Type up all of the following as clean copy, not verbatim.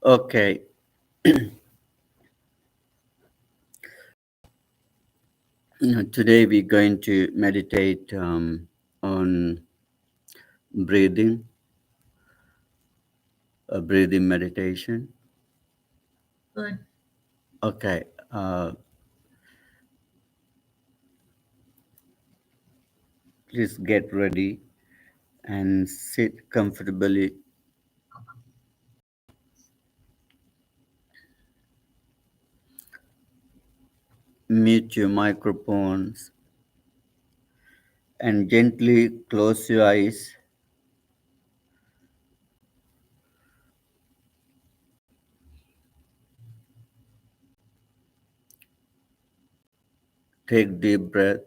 Okay. Today we're going to meditate on breathing, a breathing meditation. Good. Okay. Please get ready and sit comfortably. Mute your microphones and gently close your eyes. Take deep breath.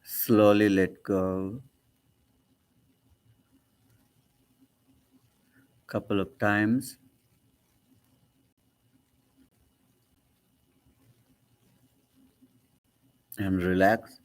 Slowly let go. Couple of times and relax.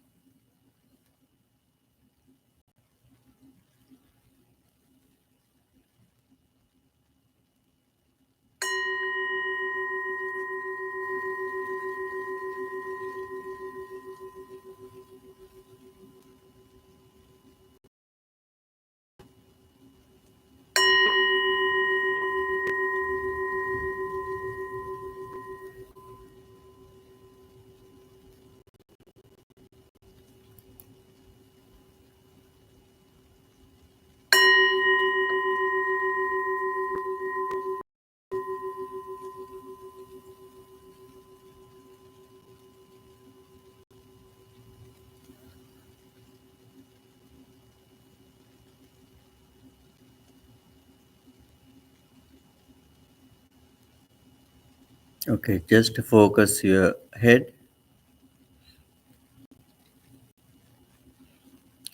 Okay, just focus your head.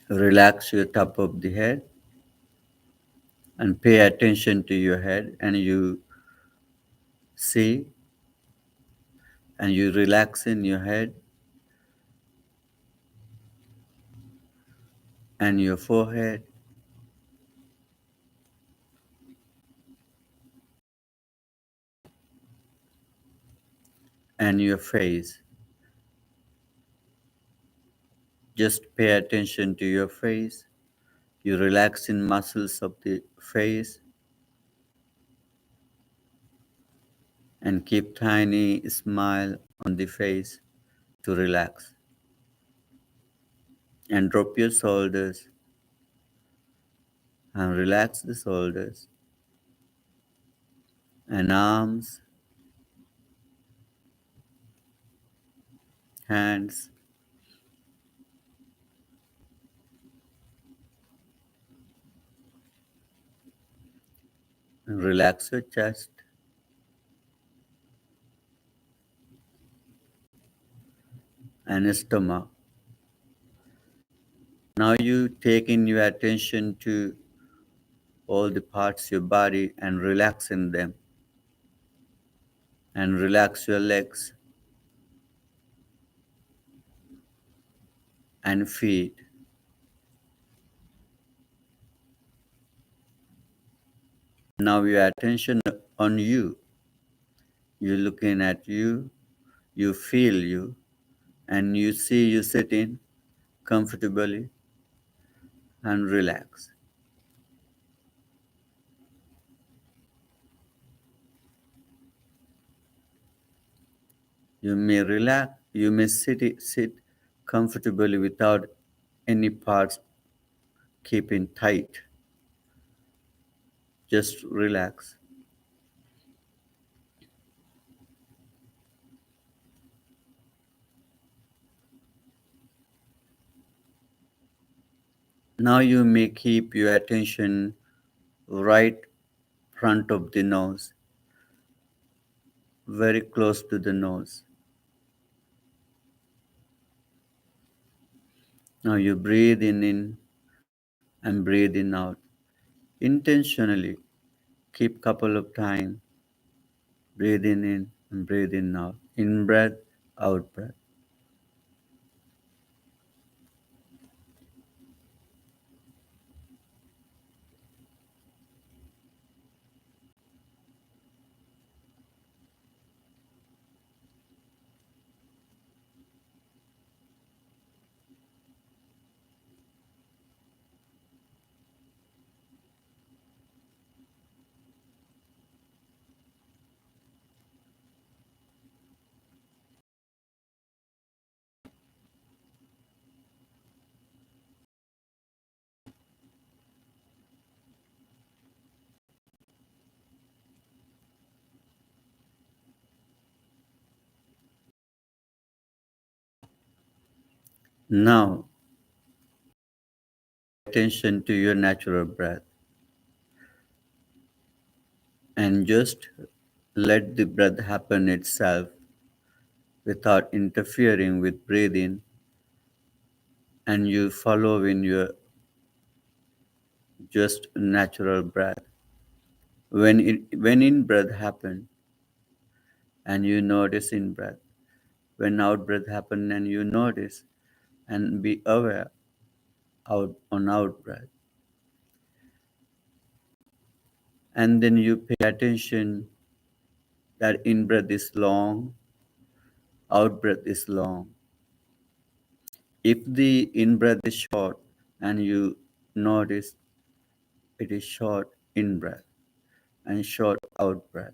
Relax your top of the head and pay attention to your head, and you see and you relax in your head and your forehead and your face. Just pay attention to your face. You relax in muscles of the face and keep tiny smile on the face to relax. And drop your shoulders and relax the shoulders and arms, hands, and relax your chest and stomach. Now you take in your attention to all the parts of your body and relax in them. And relax your legs and feet. Now your attention on you. You're looking at you, you feel you, and you see you sitting comfortably and relax. You may relax, you may sit comfortably without any parts keeping tight. Just relax. Now you may keep your attention right front of the nose, very close to the nose. Now you breathe in and breathe in out. Intentionally keep couple of time breathing in and breathing out. In breath, out breath. Now, attention to your natural breath and just let the breath happen itself without interfering with breathing, and you follow in your just natural breath. When in breath happen and you notice in breath, when out breath happen and you notice and be aware out on out breath. And then you pay attention that in breath is long, out breath is long. If the in breath is short and you notice it is short in breath and short out breath.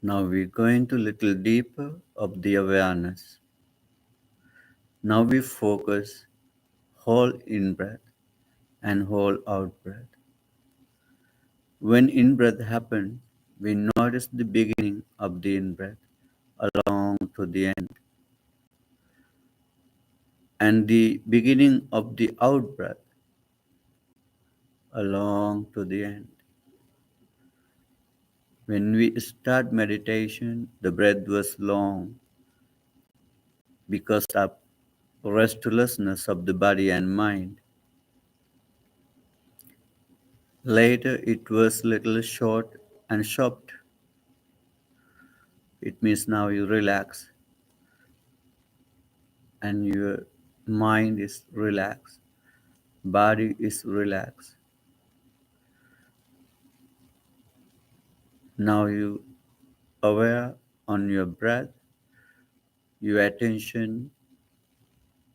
Now we go into little deeper of the awareness. Now we focus whole in breath and whole out breath. When in breath happens, we notice the beginning of the in breath along to the end, and the beginning of the out breath along to the end. When we start meditation, the breath was long, because of restlessness of the body and mind. Later it was little short and sharp. It means now you relax and your mind is relaxed, body is relaxed. Now you aware on your breath, your attention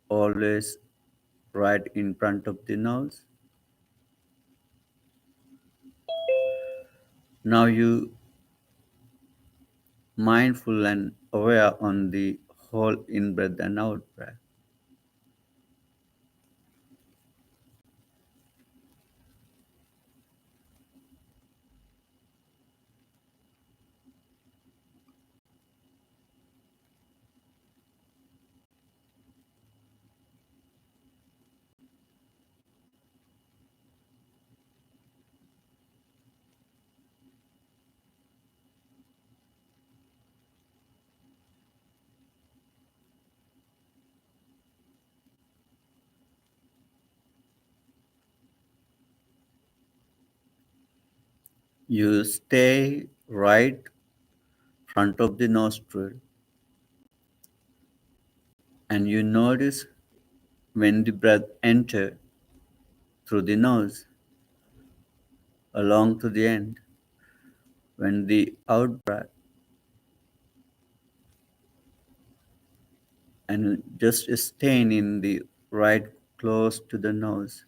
always right in front of the nose. Now you mindful and aware on the whole in breath and out breath. You stay right front of the nostril and you notice when the breath enter through the nose along to the end, when the out breath and just staying in the right close to the nose.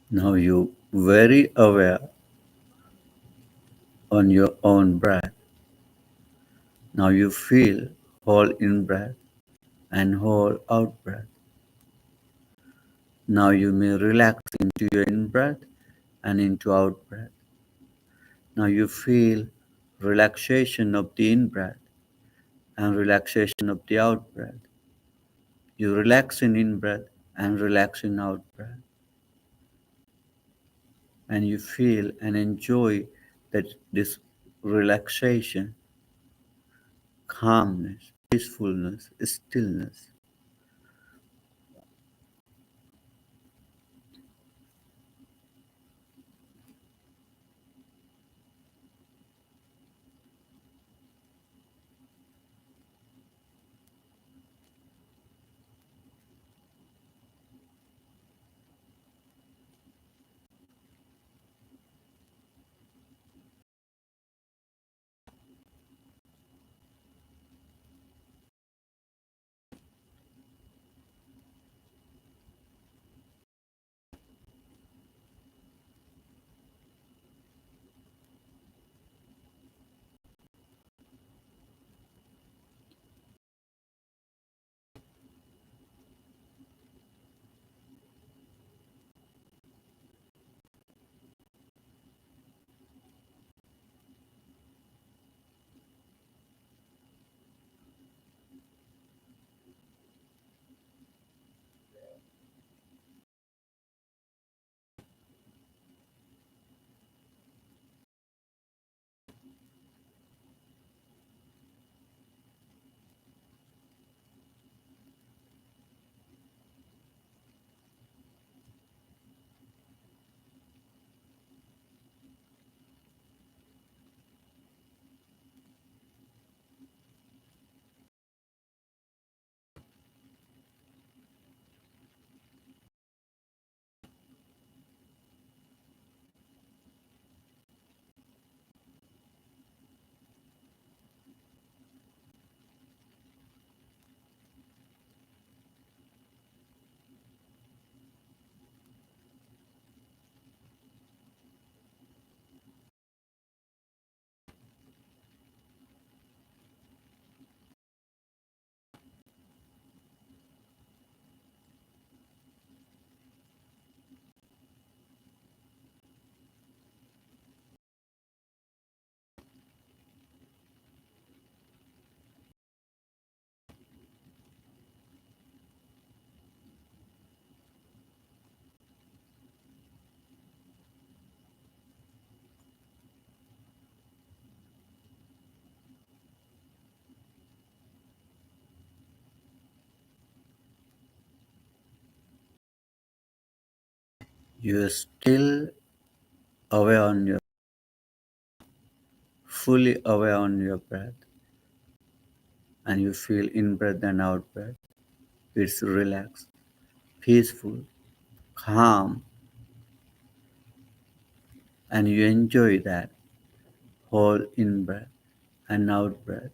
Now you very aware on your own breath. Now you feel whole in breath and whole out breath. Now you may relax into your in-breath and into out-breath. Now you feel relaxation of the in-breath and relaxation of the out-breath. You relax in in-breath and relax in out-breath. And you feel and enjoy this relaxation, calmness, peacefulness, stillness. You are still aware on your, fully aware on your breath, and you feel in-breath and out-breath. It's relaxed, peaceful, calm, and you enjoy that whole in-breath and out-breath.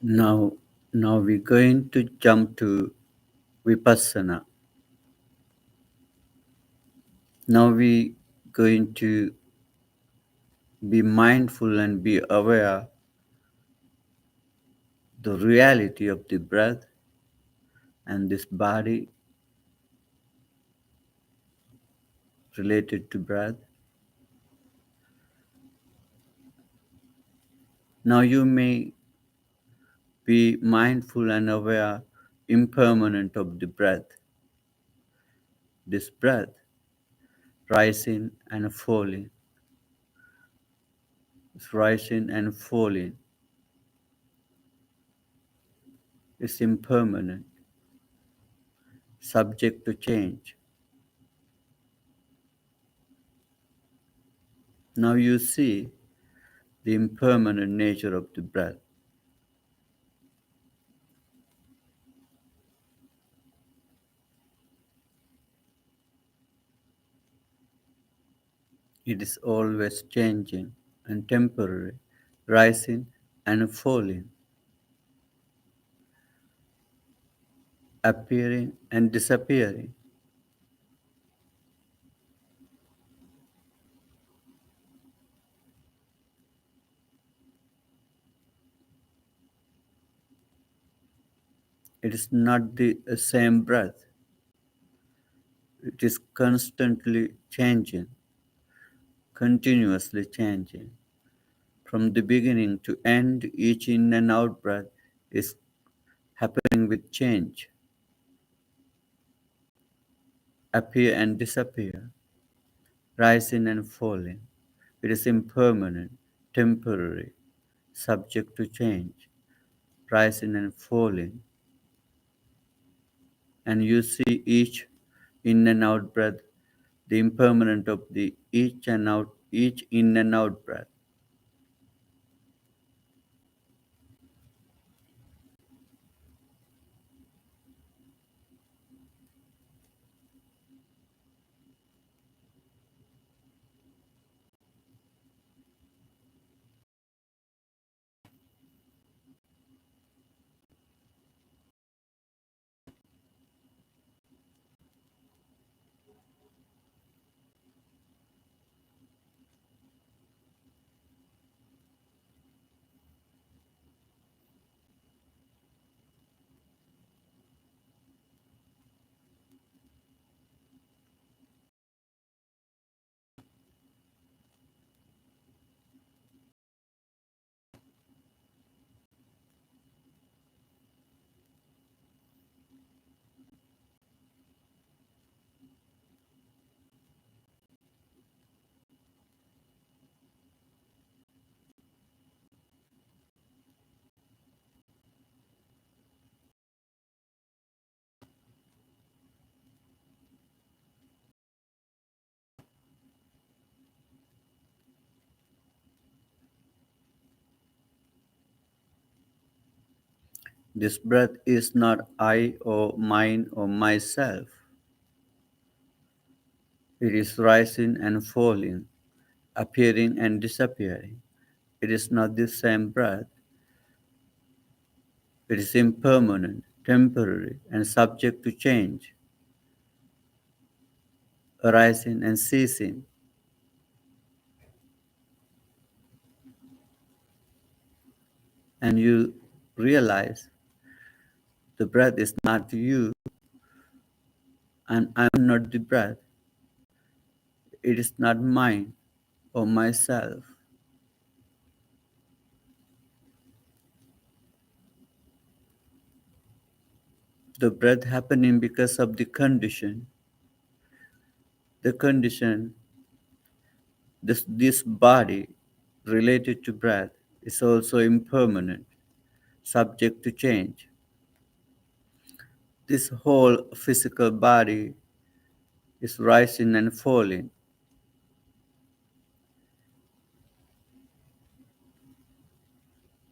Now, now we're going to jump to Vipassana. Now we're going to be mindful and be aware the reality of the breath and this body related to breath. Now you may be mindful and aware impermanent of the breath. This breath rising and falling, it's rising and falling. It's impermanent, subject to change. Now you see the impermanent nature of the breath. It is always changing and temporary, rising and falling, appearing and disappearing. It is not the same breath. It is constantly changing, continuously changing. From the beginning to end, each in and out breath is happening with change, appear and disappear, rising and falling. It is impermanent, temporary, subject to change, rising and falling. And you see each in and out breath, the impermanent of the each in and out breath. This breath is not I or mine or myself. It is rising and falling, appearing and disappearing. It is not the same breath. It is impermanent, temporary, and subject to change, arising and ceasing. And you realize the breath is not you, and I am not the breath. It is not mine or myself. The breath happening because of the condition. The condition, this body related to breath is also impermanent, subject to change. This whole physical body is rising and falling,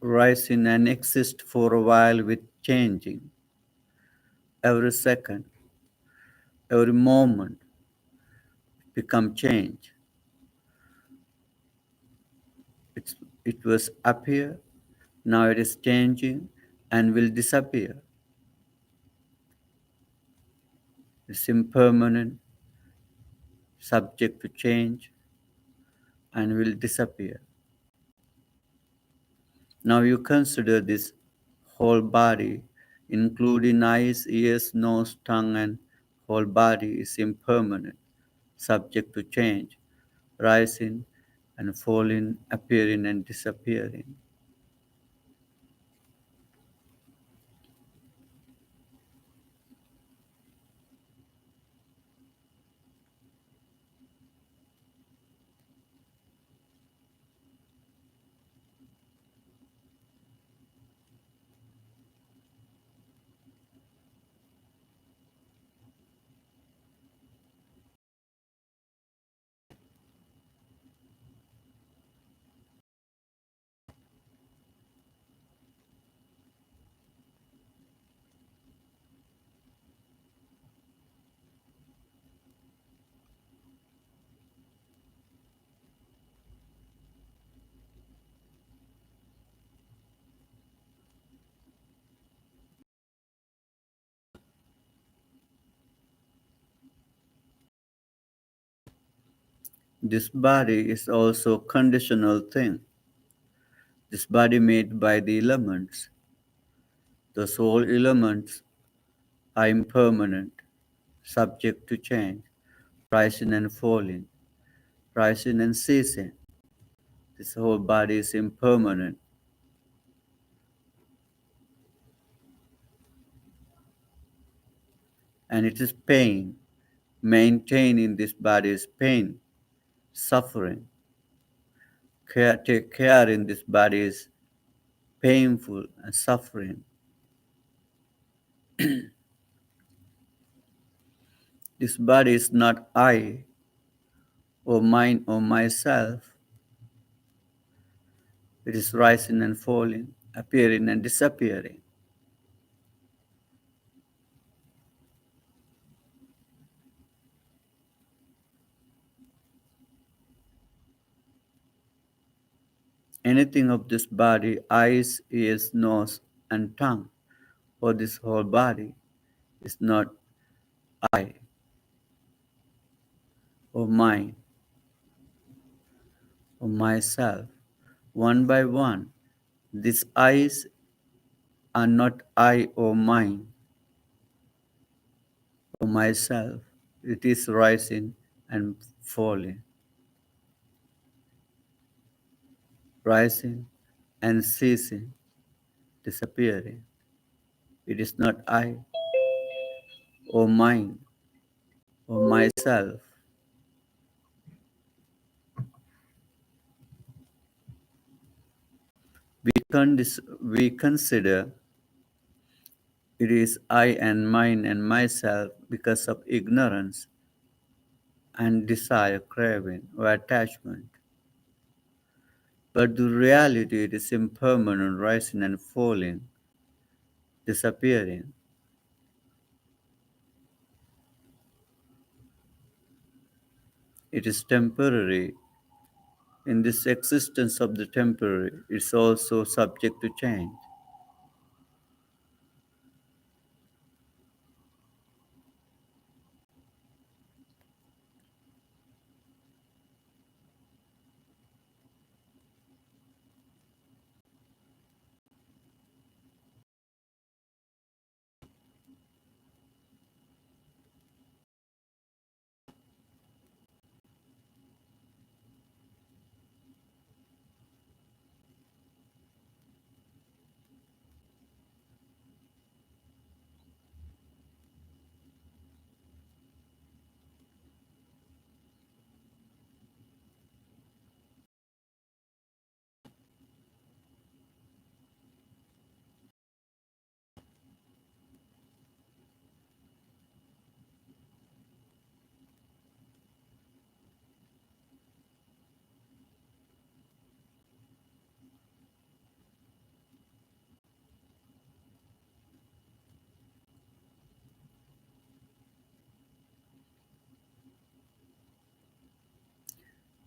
rising and exist for a while with changing. Every second, every moment become change. It's, it was appear, now it is changing, and will disappear. It's impermanent, subject to change, and will disappear. Now you consider this whole body, including eyes, ears, nose, tongue, and whole body is impermanent, subject to change, rising and falling, appearing and disappearing. This body is also a conditional thing. This body made by the elements. Those whole elements are impermanent, subject to change, rising and falling, rising and ceasing. This whole body is impermanent. And it is pain. Maintaining this body is pain, suffering. Take care in this body is painful and suffering. This body is not I or mine or myself. It is rising and falling, appearing and disappearing. Anything of this body, eyes, ears, nose, and tongue, or this whole body, is not I or mine or myself. One by one, these eyes are not I or mine or myself. It is rising and falling, rising and ceasing, disappearing. It is not I or mine or myself. We consider it is I and mine and myself because of ignorance and desire, craving, or attachment. But the reality it is impermanent, rising and falling, disappearing. It is temporary. In this existence of the temporary, it's also subject to change.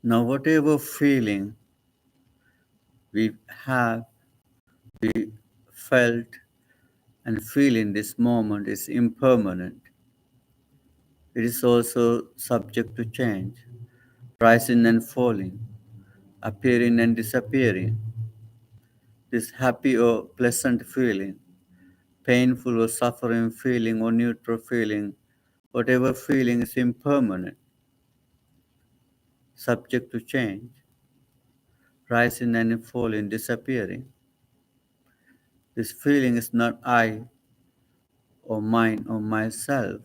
Now, whatever feeling we have, we felt, and feeling this moment is impermanent. It is also subject to change, rising and falling, appearing and disappearing. This happy or pleasant feeling, painful or suffering feeling or neutral feeling, whatever feeling is impermanent, subject to change, rising and falling, disappearing. This feeling is not I or mine or myself.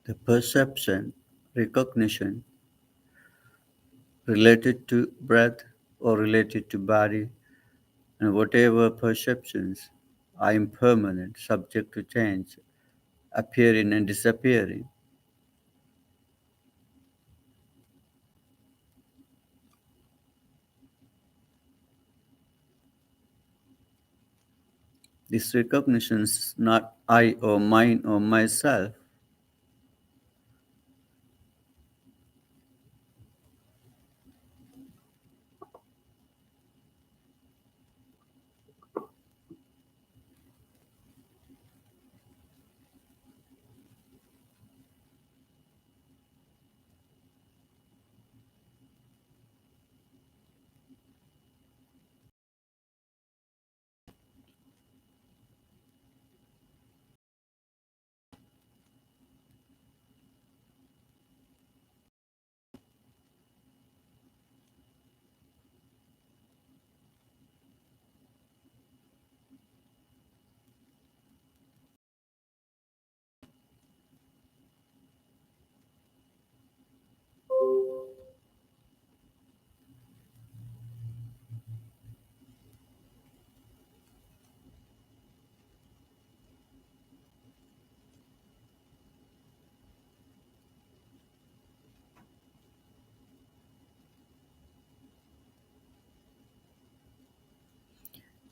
The perception, recognition related to breath or related to body, and whatever perceptions are impermanent, subject to change, appearing and disappearing. This recognition is not I or mine or myself.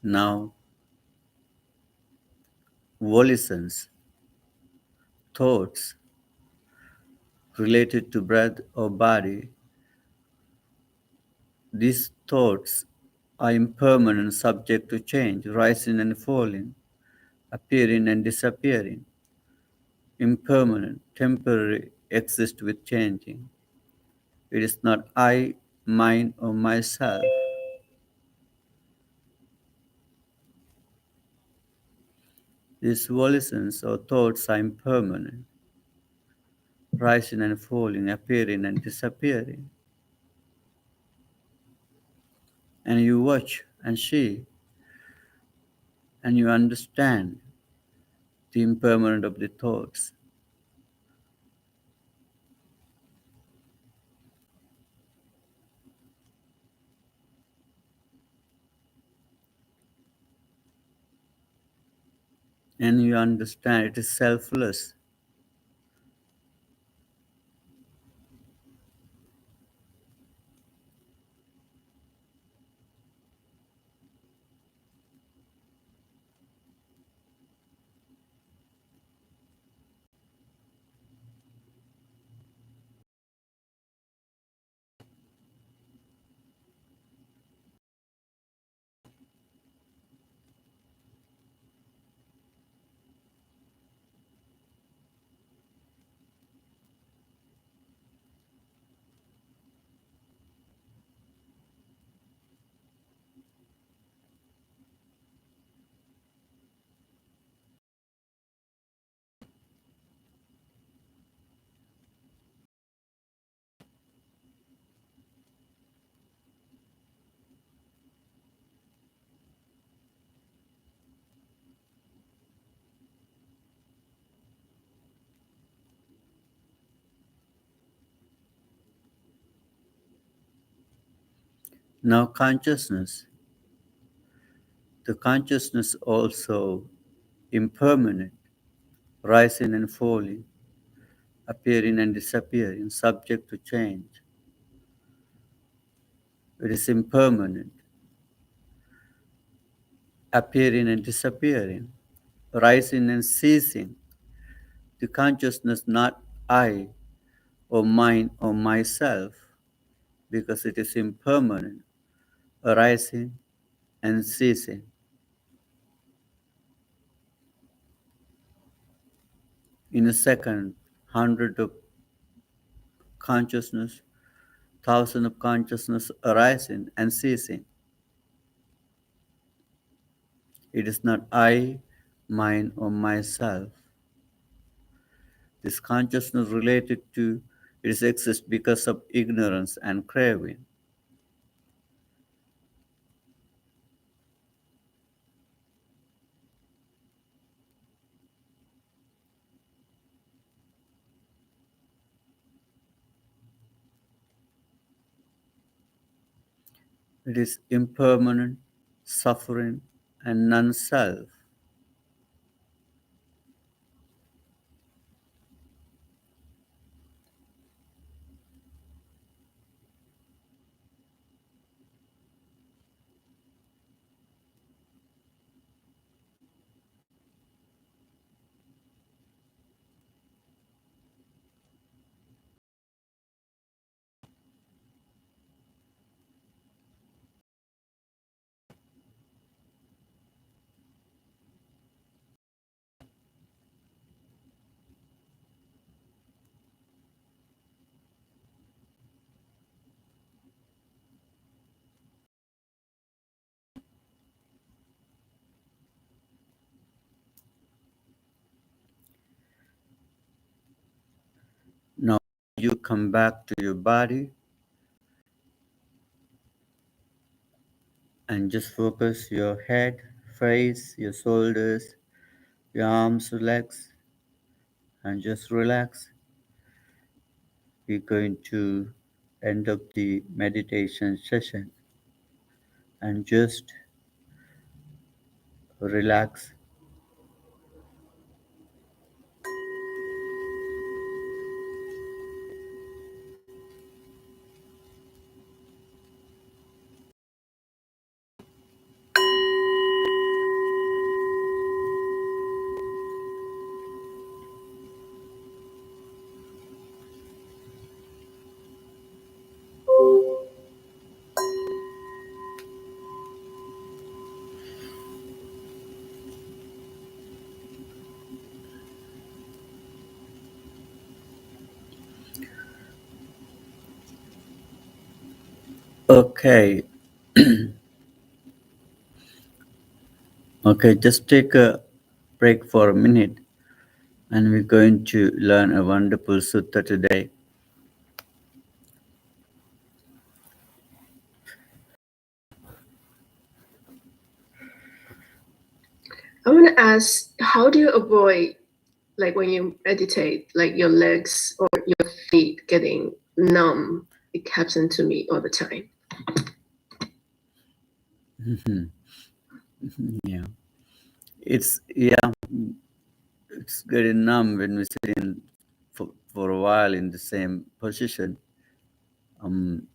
Now, volitions, thoughts related to breath or body, these thoughts are impermanent, subject to change, rising and falling, appearing and disappearing. Impermanent, temporary, exist with changing. It is not I, mine, or myself. These volitions or thoughts are impermanent, rising and falling, appearing and disappearing. And you watch and see, and you understand the impermanence of the thoughts. And you understand it is selfless. Now, consciousness, the consciousness also impermanent, rising and falling, appearing and disappearing, subject to change. It is impermanent, appearing and disappearing, rising and ceasing. The consciousness not I or mine or myself, because it is impermanent, arising and ceasing. In a second, hundred of consciousness, thousand of consciousness arising and ceasing. It is not I, mine, or myself. This consciousness related to it exists because of ignorance and craving. It is impermanent, suffering, and non self. Now you come back to your body and just focus your head, face, your shoulders, your arms, legs, and just relax. We're going to end up the meditation session and just relax. Okay, okay, just take a break for a minute and we're going to learn a wonderful sutta today. I want to ask, how do you avoid, like when you meditate, like your legs or your feet getting numb? It happens to me all the time. Yeah, yeah, it's getting numb when we sit in for a while in the same position. Um,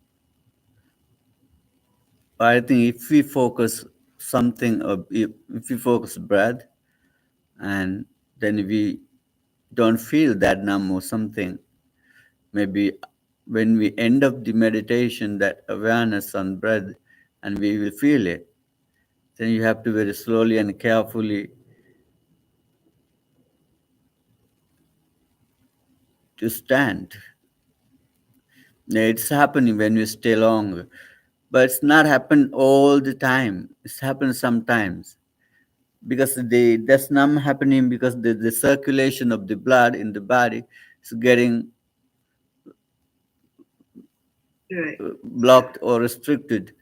I think if we focus something, if we focus breath, and then we don't feel that numb or something, maybe when we end up the meditation, that awareness on breath, and we will feel it, then you have to very slowly and carefully to stand. Yeah, it's happening when you stay long, but it's not happen all the time. It's happened sometimes because that's not happening because the circulation of the blood in the body is getting Right. blocked or restricted.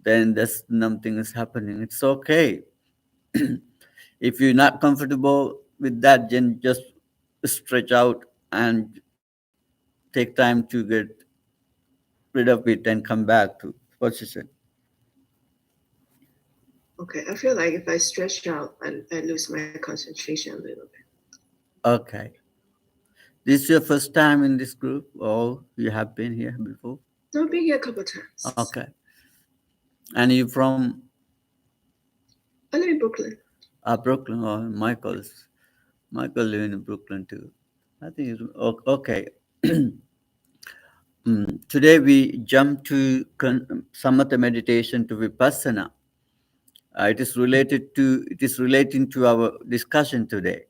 Then that's something is happening. It's okay. If you're not comfortable with that, then just stretch out and take time to get rid of it and come back to. position. Okay, I feel like if I stretch out, I lose my concentration a little bit. Okay. This is your first time in this group, or you have been here before? No, I've been here a couple times. Okay. And you from I live in Brooklyn. Brooklyn, or Michael live in Brooklyn too. I think it's okay. Today we jump to samatha meditation to vipassana. It is relating to our discussion today.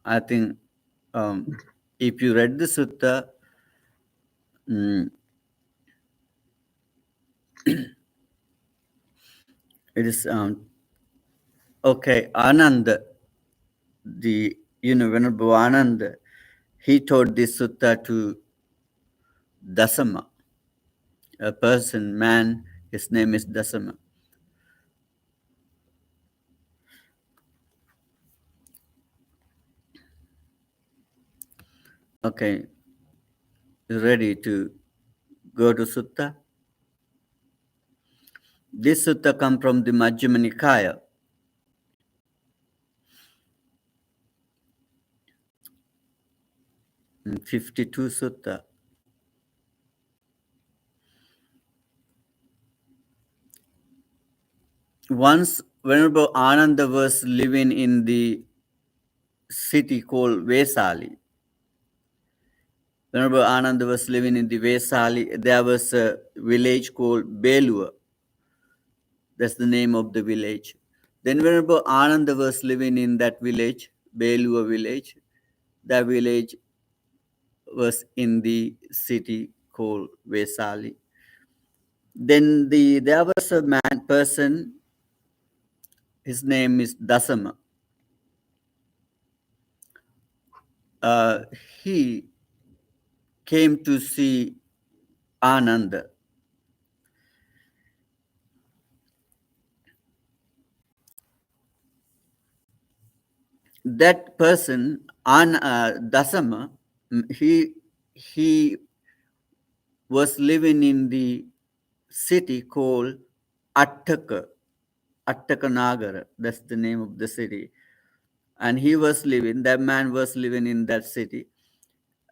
I think um, if you read the sutta, mm, it is okay. Ananda, the Venerable Ananda, he taught this sutta to Dasama, a person, man. His name is Dasama. Okay, you ready to go to sutta? This sutta comes from the Majjhima Nikaya, 52 sutta. Once Venerable Ananda was living in the city called Vesali. Venerable Ananda was living in the Vesali. There was a village called Belua. That's the name of the village. Then Venerable Ananda was living in that village, Belua village. That village was in the city called Vesali. Then there was a person, his name is Dasama. Uh, he came to see Ananda. That person, Dasama, he was living in the city called Atthakanagara. That's the name of the city. And that man was living in that city.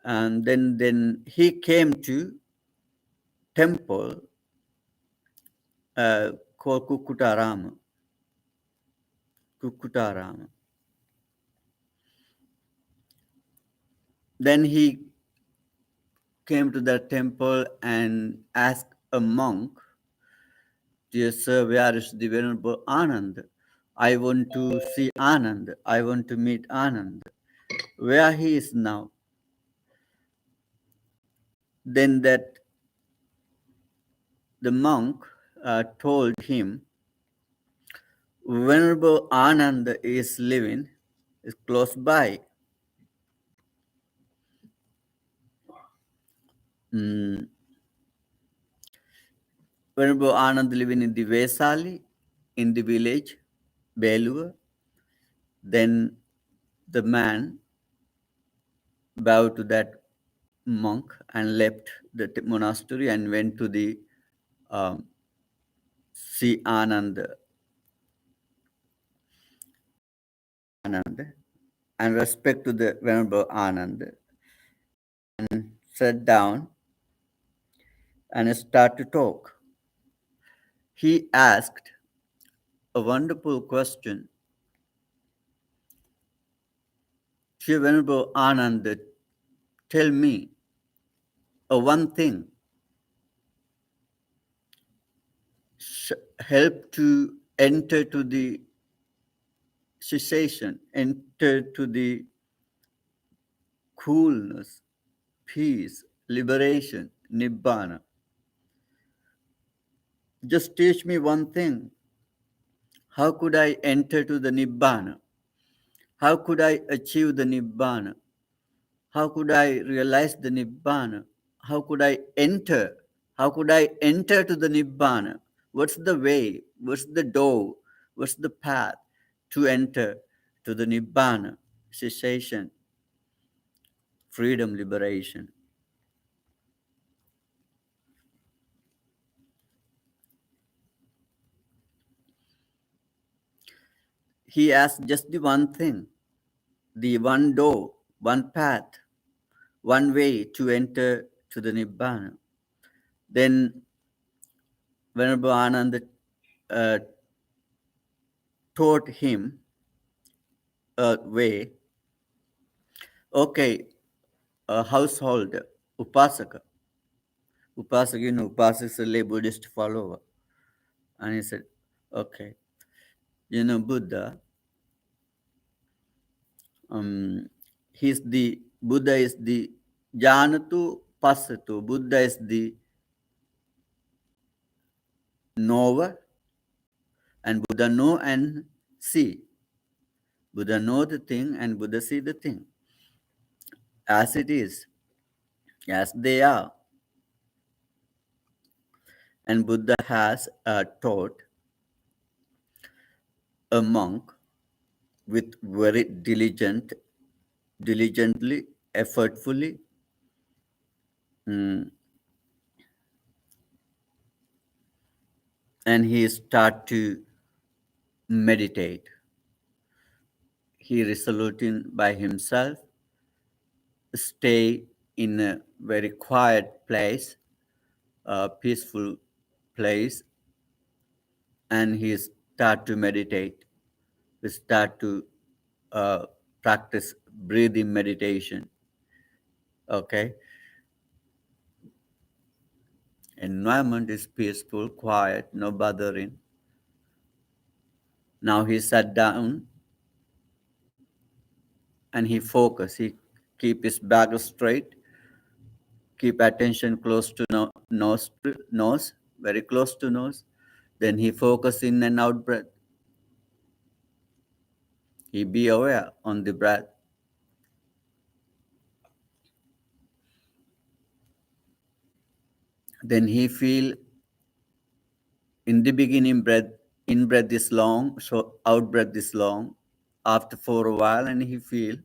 And then he came to temple called Kukutarama. Kukutarama. Then he came to that temple and asked a monk, "Dear sir, where is the Venerable Anand? I want to see Anand. I want to meet Anand. Where he is now?" Then the monk told him, "Venerable Anand is living, is close by." Mm, Venerable Anand living in the Vesali, in the village, Belua. Then the man bowed to that monk and left the monastery and went to the um, see Anand, and respect to the Venerable Anand, and sat down and started to talk. He asked a wonderful question. "Dear Venerable Anand, tell me one thing, help to enter to the cessation, enter to the coolness, peace, liberation, nibbana. Just teach me one thing. How could I enter to the nibbana? How could I achieve the nibbana? How could I realize the nibbana? How could I enter? How could I enter to the nibbana? What's the way? What's the door? What's the path to enter to the nibbana, cessation, freedom, liberation?" he asked just the one thing, the one door, one path, one way to enter to the Nibbana. Then Venerable Ananda uh, taught him a way. Okay, a household upasaka. Upasaka, upasaka is a lay Buddhist follower. And he said, okay, Buddha, he's the Buddha is the Janatu Pasatu. Buddha is the knower, and Buddha know and see. Buddha know the thing and Buddha see the thing as it is, as they are. And Buddha has taught a monk with very diligently, effortfully, mm, and he start to meditate. He resolutely by himself stay in a very quiet place, a peaceful place, and he start to meditate. He start to uh, practice breathing meditation. Okay, environment is peaceful, quiet, no bothering. Now he sat down and he focus. He keep his back straight, keep attention close to nose, very close to nose. Then he focus in and out breath. He be aware on the breath. Then he feel in the beginning breath, in breath is long, so out breath is long. After for a while, and he feel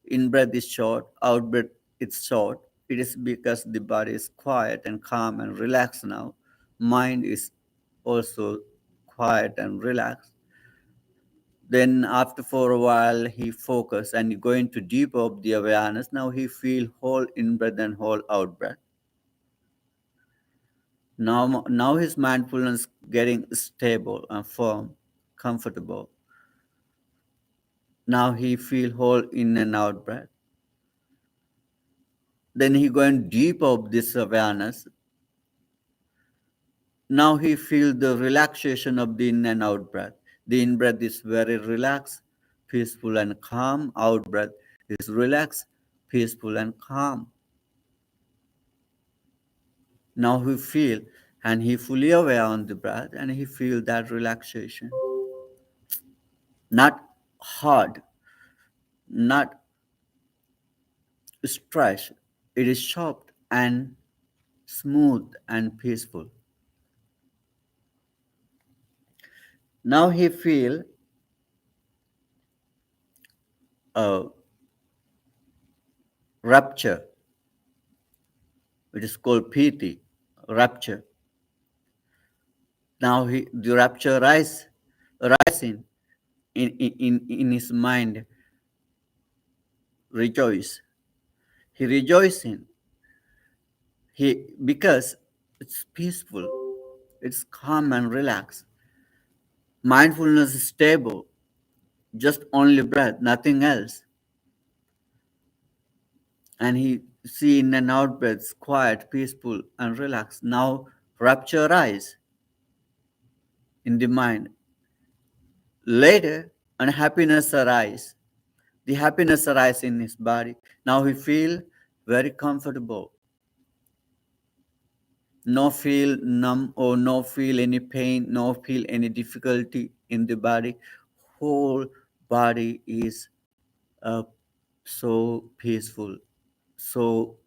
in breath is short, out breath is short. It is because the body is quiet and calm and relaxed now. Mind is also quiet and relaxed. Then after for a while he focus and going to deep of the awareness. Now he feel whole in breath and whole out breath. Now his mindfulness getting stable and firm, comfortable. Now he feel whole in and out breath. Then he going deep of this awareness. Now he feel the relaxation of the in and out breath. The in breath is very relaxed, peaceful and calm. Out breath is relaxed, peaceful and calm. Now he feel and he fully aware on the breath and he feel that relaxation. Not hard, not stress. It is soft and smooth and peaceful. Now he feel a rapture. It is called piti, rapture. Now the rapture rising in his mind, rejoice. He rejoicing. Because it's peaceful, it's calm and relaxed. Mindfulness is stable, just only breath, nothing else. And he see in and out breaths, quiet, peaceful, and relaxed. Now rapture rise in the mind. Later, unhappiness arise. The happiness arise in his body. Now he feel very comfortable. No feel numb or no feel any pain, no feel any difficulty in the body. Whole body is uh, so peaceful, so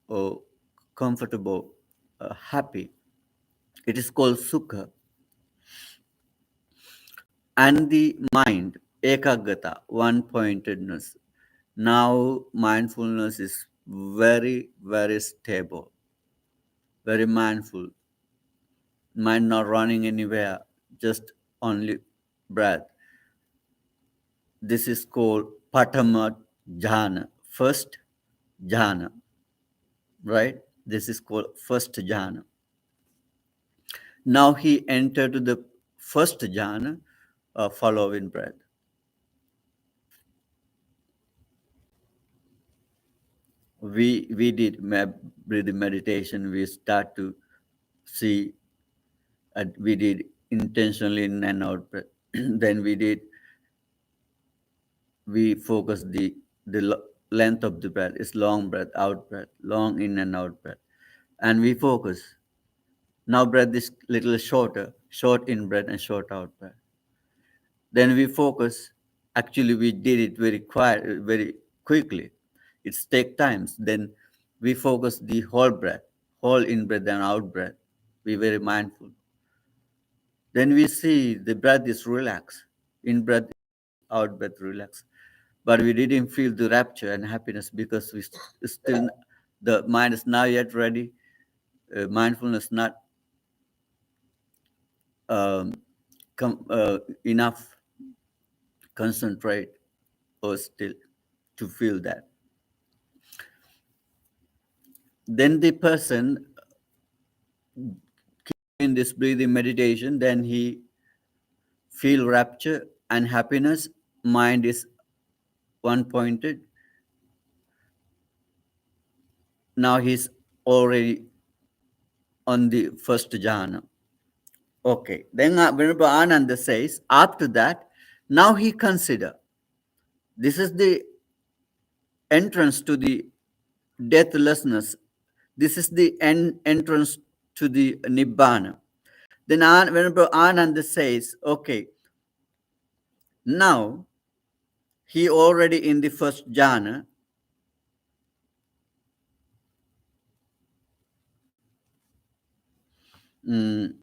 uh, comfortable, happy. It is called sukha. And the mind, ekagata, one-pointedness. Now mindfulness is very, very stable, very mindful. Mind not running anywhere, just only breath. This is called Patama Jhana, first jhana, right? This is called first jhana. Now he entered to the first jhana, following breath. We did breathing meditation. We start to see, we did intentionally in and out breath. Then we focus the length of the breath. It's long breath, out breath, long in and out breath, and we focus. Now breath is little shorter, short in breath and short out breath. Then we focus. Actually, we did it very quiet, very quickly. It's take times. Then we focus the whole breath, whole in breath and out breath. Be very mindful. Then we see the breath is relaxed. In breath, out breath, relax. But we didn't feel the rapture and happiness because we still, the mind is not yet ready. Mindfulness not um, enough concentrate or still to feel that. Then the person in this breathing meditation, then he feel rapture and happiness. Mind is one pointed. Now he's already on the first jhana. Okay. Then Venerable Ananda says, after that, now he consider this is the entrance to the deathlessness. This is the entrance to the nibbana. Then Venerable Ananda says, okay, now he already in the first jhana. Mm,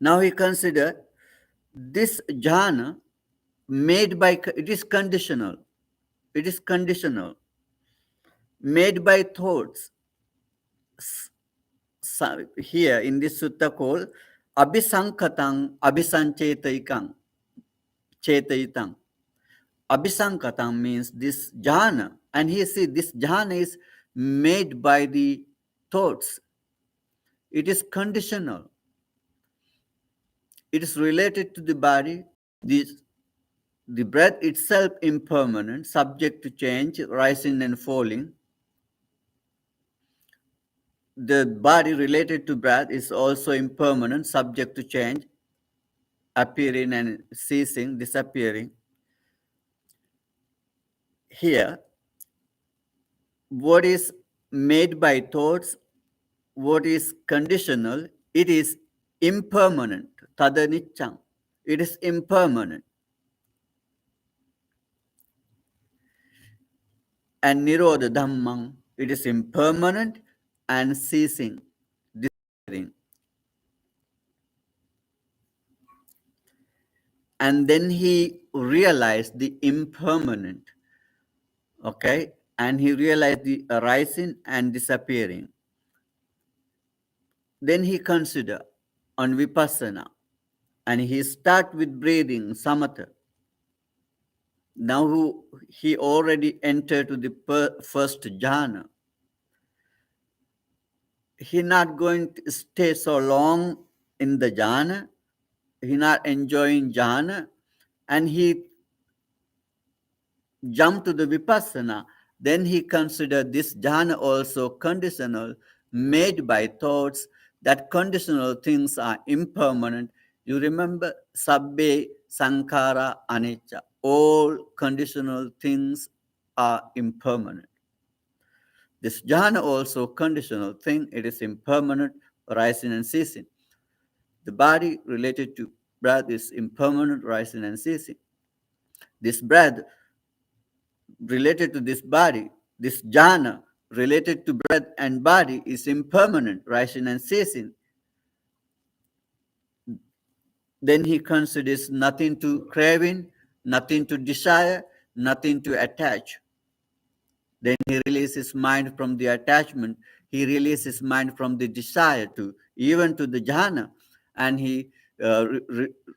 now he consider this jhana made by, it is conditional. It is conditional. Made by thoughts. Here in this sutta called Abhisankatang Abhisanchetayikang Chetayitang. Abhisankatang means this jhana. And here see this jhana is made by the thoughts. It is conditional. It is related to the body. The breath itself impermanent, subject to change, rising and falling. The body related to breath is also impermanent, subject to change, appearing and ceasing, disappearing. Here, what is made by thoughts, what is conditional, it is impermanent, tadanichang. It is impermanent. And nirodha dhammang, it is impermanent and ceasing, disappearing. And then he realized the impermanent, okay? And he realized the arising and disappearing. Then he considered on vipassana, and he start with breathing, samatha. Now he already entered to the first jhana. He not going to stay so long in the jhana. He not enjoying jhana, and he jumped to the vipassana. Then he considered this jhana also conditional, made by thoughts. That conditional things are impermanent. You remember sabbe sankhara anicca. All conditional things are impermanent. This jhana also conditional thing. It is impermanent, rising and ceasing. The body related to breath is impermanent, rising and ceasing. This breath related to this body, this jhana related to breath and body is impermanent, rising and ceasing. Then he considers nothing to craving, nothing to desire, nothing to attach. Then he releases his mind from the attachment. He releases his mind from the desire to, even to the jhana. And he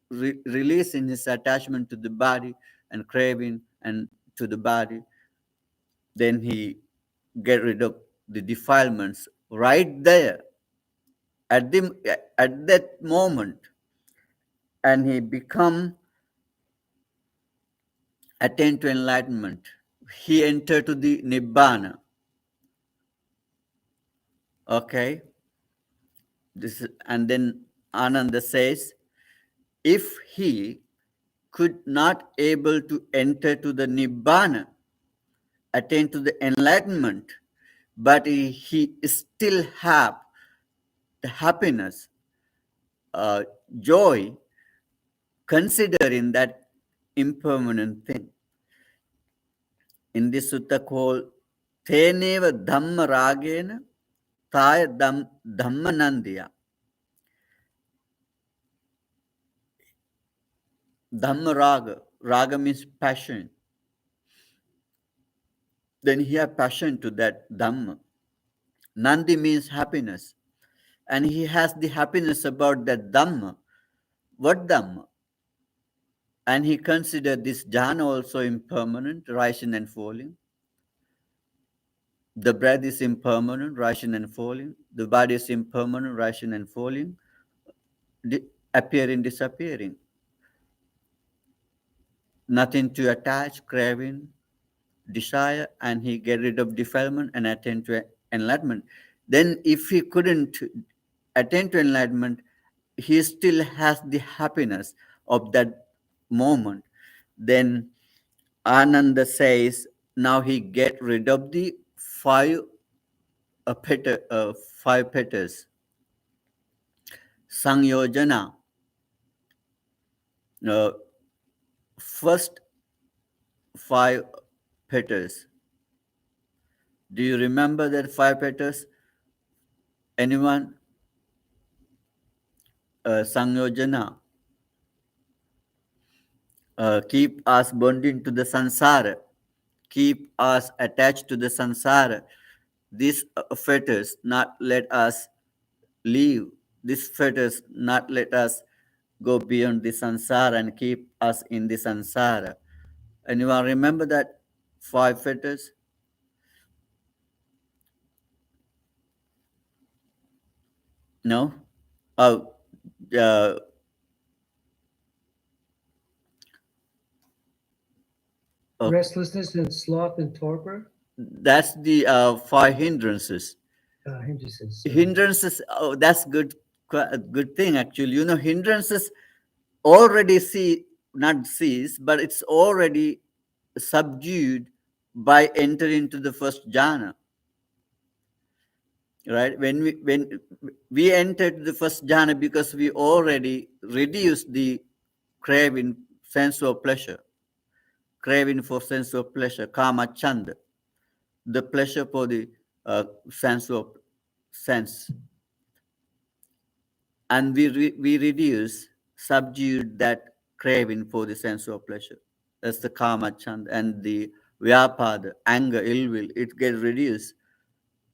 releasing his attachment to the body and craving and to the body. Then he get rid of the defilements right there at the at that moment, and he become attain to enlightenment. He entered to the nibbana. Okay, and then Ananda says, if he could not able to enter to the nibbana, attain to the enlightenment, but he still have the happiness, uh, joy, considering that impermanent thing. In this sutta called Teneva Dhamma Ragena Taya Dhamma Nandiya. Dhamma Raga. Raga means passion. Then he has passion to that Dhamma. Nandi means happiness. And he has the happiness about that Dhamma. What Dhamma? And he considered this jhana also impermanent, rising and falling. The breath is impermanent, rising and falling. The body is impermanent, rising and falling, appearing, disappearing. Nothing to attach, craving, desire, and he get rid of defilement and attain to enlightenment. Then if he couldn't attain to enlightenment, he still has the happiness of that moment. Then Ananda says, now he get rid of the five five petals. Sangyojana, uh, first five petals. Do you remember that five petals? Anyone? Sangyojana. Keep us bonding to the sansara, keep us attached to the sansara. These fetters not let us leave. These fetters not let us go beyond the sansara and keep us in the sansara. Anyone remember that five fetters? No? Oh, uh, okay. Restlessness and sloth and torpor. That's the five hindrances. Hindrances. Hindrances, oh, that's good, a good thing actually. You know, hindrances already not cease, but it's already subdued by entering into the first jhana. Right? When we entered the first jhana, because we already reduced the craving, sense of pleasure, craving for sense of pleasure, kama chanda, the pleasure for the sense of sense, and we reduce, subdued that craving for the sense of pleasure. That's the kama chand, and the vyapada, anger, ill will, it gets reduced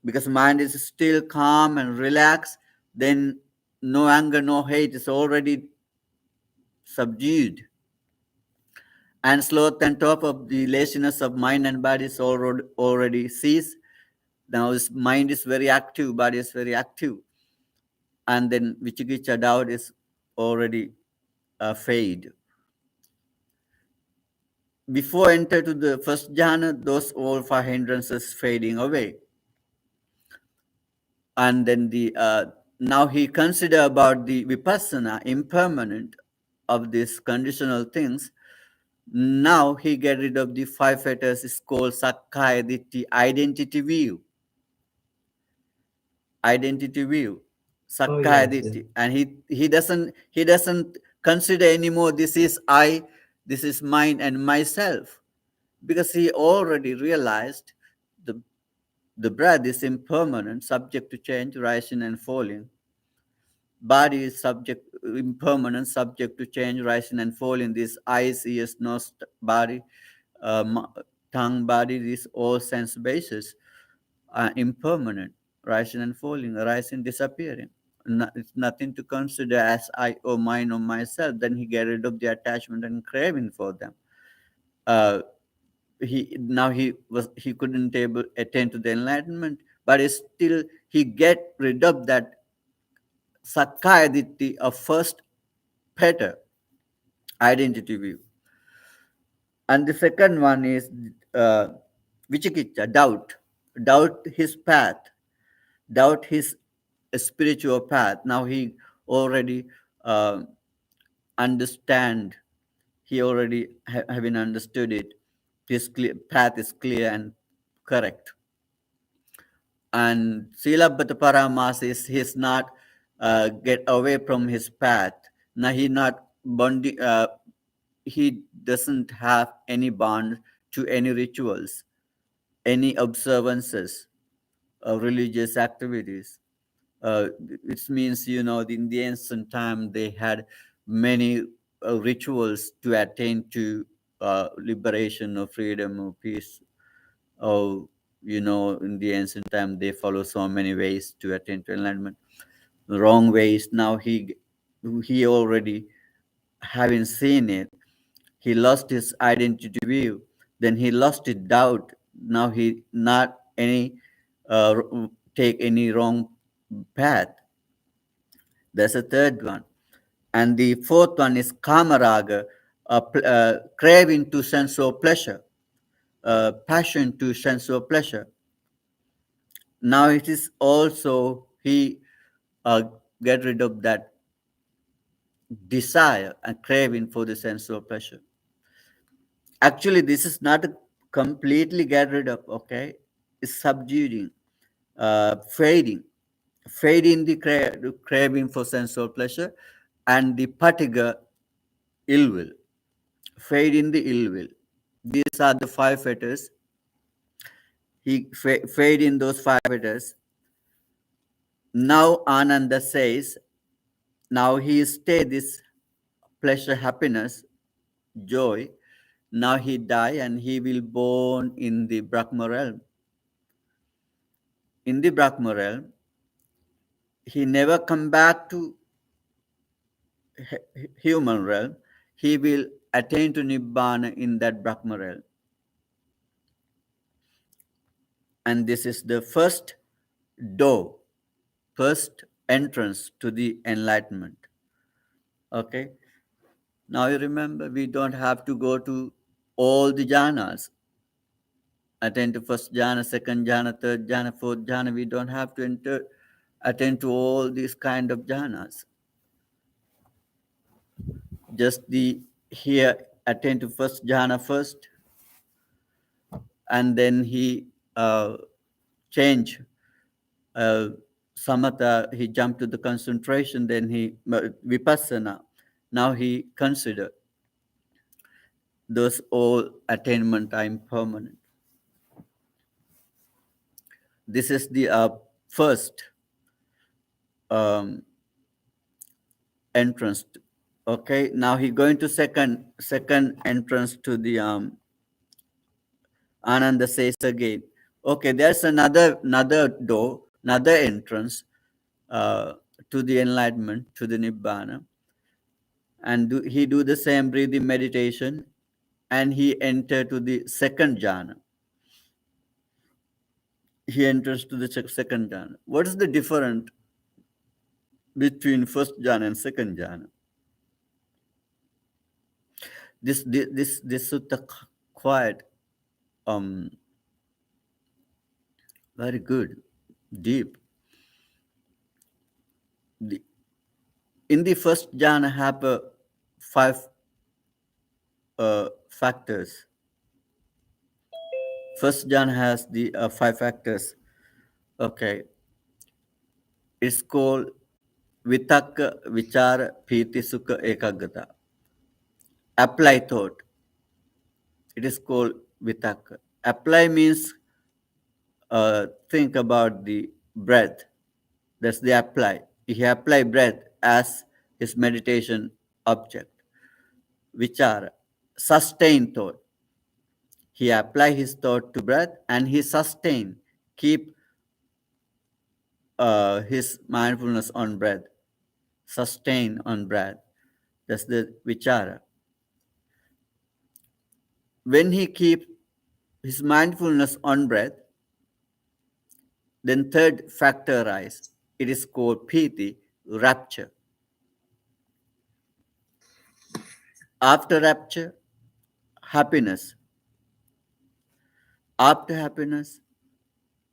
because mind is still calm and relaxed. Then no anger, no hate is already subdued, and sloth on top of the laziness of mind and body is already ceased. Now his mind is very active, body is very active, and then vichikicha, doubt, is already fade. Before enter to the first jhana, those all five hindrances fading away. And then the now he consider about the vipassana, impermanent of these conditional things. Now he get rid of the five fetters, is called sakkaya ditthi, identity view. Identity view. Sakkaya ditthi. And he doesn't consider anymore this is I, this is mine and myself. Because he already realized the breath is impermanent, subject to change, rising and falling. Body is impermanent, subject to change, rising and falling. This eyes, ears, nose, body, tongue, body, these all sense bases are impermanent, rising and falling, rising, disappearing. it's nothing to consider as I or mine or myself, then he get rid of the attachment and craving for them. Uh, he couldn't able attain to the enlightenment, but it's still he get rid of that Sakkaya Ditthi of first Peter identity view. And the second one is uh, Vichikicha, doubt his path, doubt his spiritual path. Now he already uh, understand, he already having understood it. His path is clear and correct. And Silabhata Paramas is he's not get away from his path. Now he not bonding. He doesn't have any bond to any rituals, any observances, religious activities. It means, in the ancient time, they had many rituals to attain to liberation or freedom or peace. Or, in the ancient time, they follow so many ways to attain to enlightenment. Wrong ways. Now he already having seen it. He lost his identity view. Then he lost his doubt. Now he not any take any wrong path. That's a third one. And the fourth one is kamaraga, craving to sensual pleasure, passion to sensual pleasure. Now it is also he uh, get rid of that desire and craving for the sensual pleasure. Actually, this is not a completely get rid of, okay? It's subduing, fading the craving for sensual pleasure, and the patiga, ill will, fading the ill will. These are the five fetters. He fade in those five fetters. Now Ananda says, now he stay this pleasure, happiness, joy. Now he die and he will born in the Brahma realm. In the Brahma realm, he never come back to human realm. He will attain to Nibbana in that Brahma realm. And this is the first door, first entrance to the enlightenment. Okay. Now you remember, we don't have to go to all the jhanas. Attend to first jhana, second jhana, third jhana, fourth jhana. We don't have to attend to all these kind of jhanas. Just the here attend to first jhana first, and then he change samatha. He jumped to the concentration. Then he vipassana. Now he consider those all attainment are impermanent. This is the first entrance. Okay, now he going to second entrance to the Ananda says again. Okay, there's another door, another entrance to the enlightenment, to the nibbana, and he do the same breathing meditation, and he enter to the second jhana. He enters to the second jhana. What is the difference between first jhana and second jhana? This sutta quite very good, deep. In the first jhana have five factors. First jhana has the five factors. Okay, it's called vitakka, vichara, piti, sukha, ekaggata. Apply thought. It is called vitakka. Apply means think about the breath. That's the apply. He apply breath as his meditation object. Vichara, sustain thought. He apply his thought to breath and he sustain, keep his mindfulness on breath, sustain on breath. That's the vichara. When he keeps his mindfulness on breath, then third factor arises. It is called piti, rapture. After rapture, happiness. After happiness,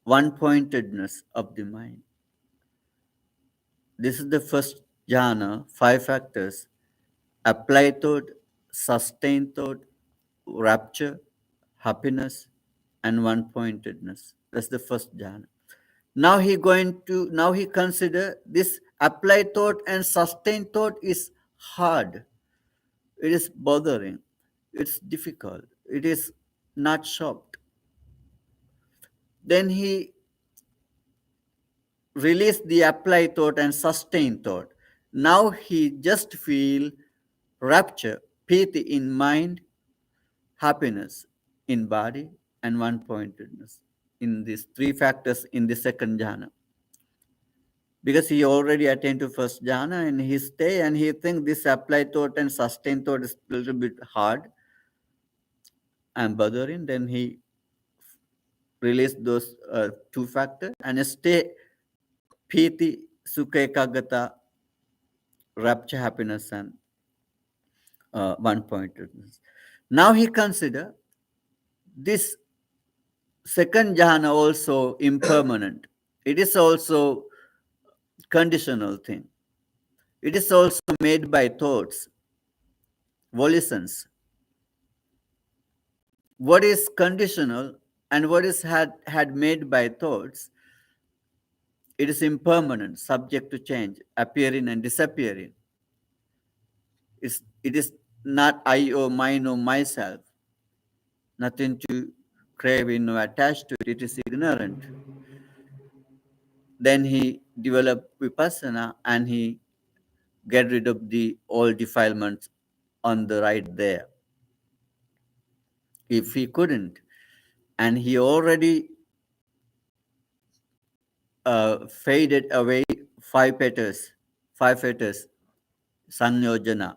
one-pointedness of the mind. This is the first jhana, five factors: applied thought, sustained thought, rapture, happiness, and one-pointedness. That's the first jhana. Now he consider this applied thought and sustained thought is hard. It is bothering. It's difficult. It is not soft. Then he release the applied thought and sustained thought. Now he just feel rapture, piti in mind, happiness in body, and one-pointedness in these three factors in the second jhana. Because he already attained to first jhana and he stay and he think this applied thought and sustained thought is a little bit hard and bothering. Then he release those two factors and stay piti, sukha, ekagata, rapture, happiness, and one-pointedness. Now he consider this second jhana also impermanent. It is also conditional thing. It is also made by thoughts, volitions. What is conditional and what is had made by thoughts, it is impermanent, subject to change, appearing and disappearing. It is not I or mine or myself. Nothing to crave in or attach to it. It is ignorant. Then he developed vipassana and he get rid of the all defilements on the right there. If he couldn't, and he already faded away five fetters, sanyojana,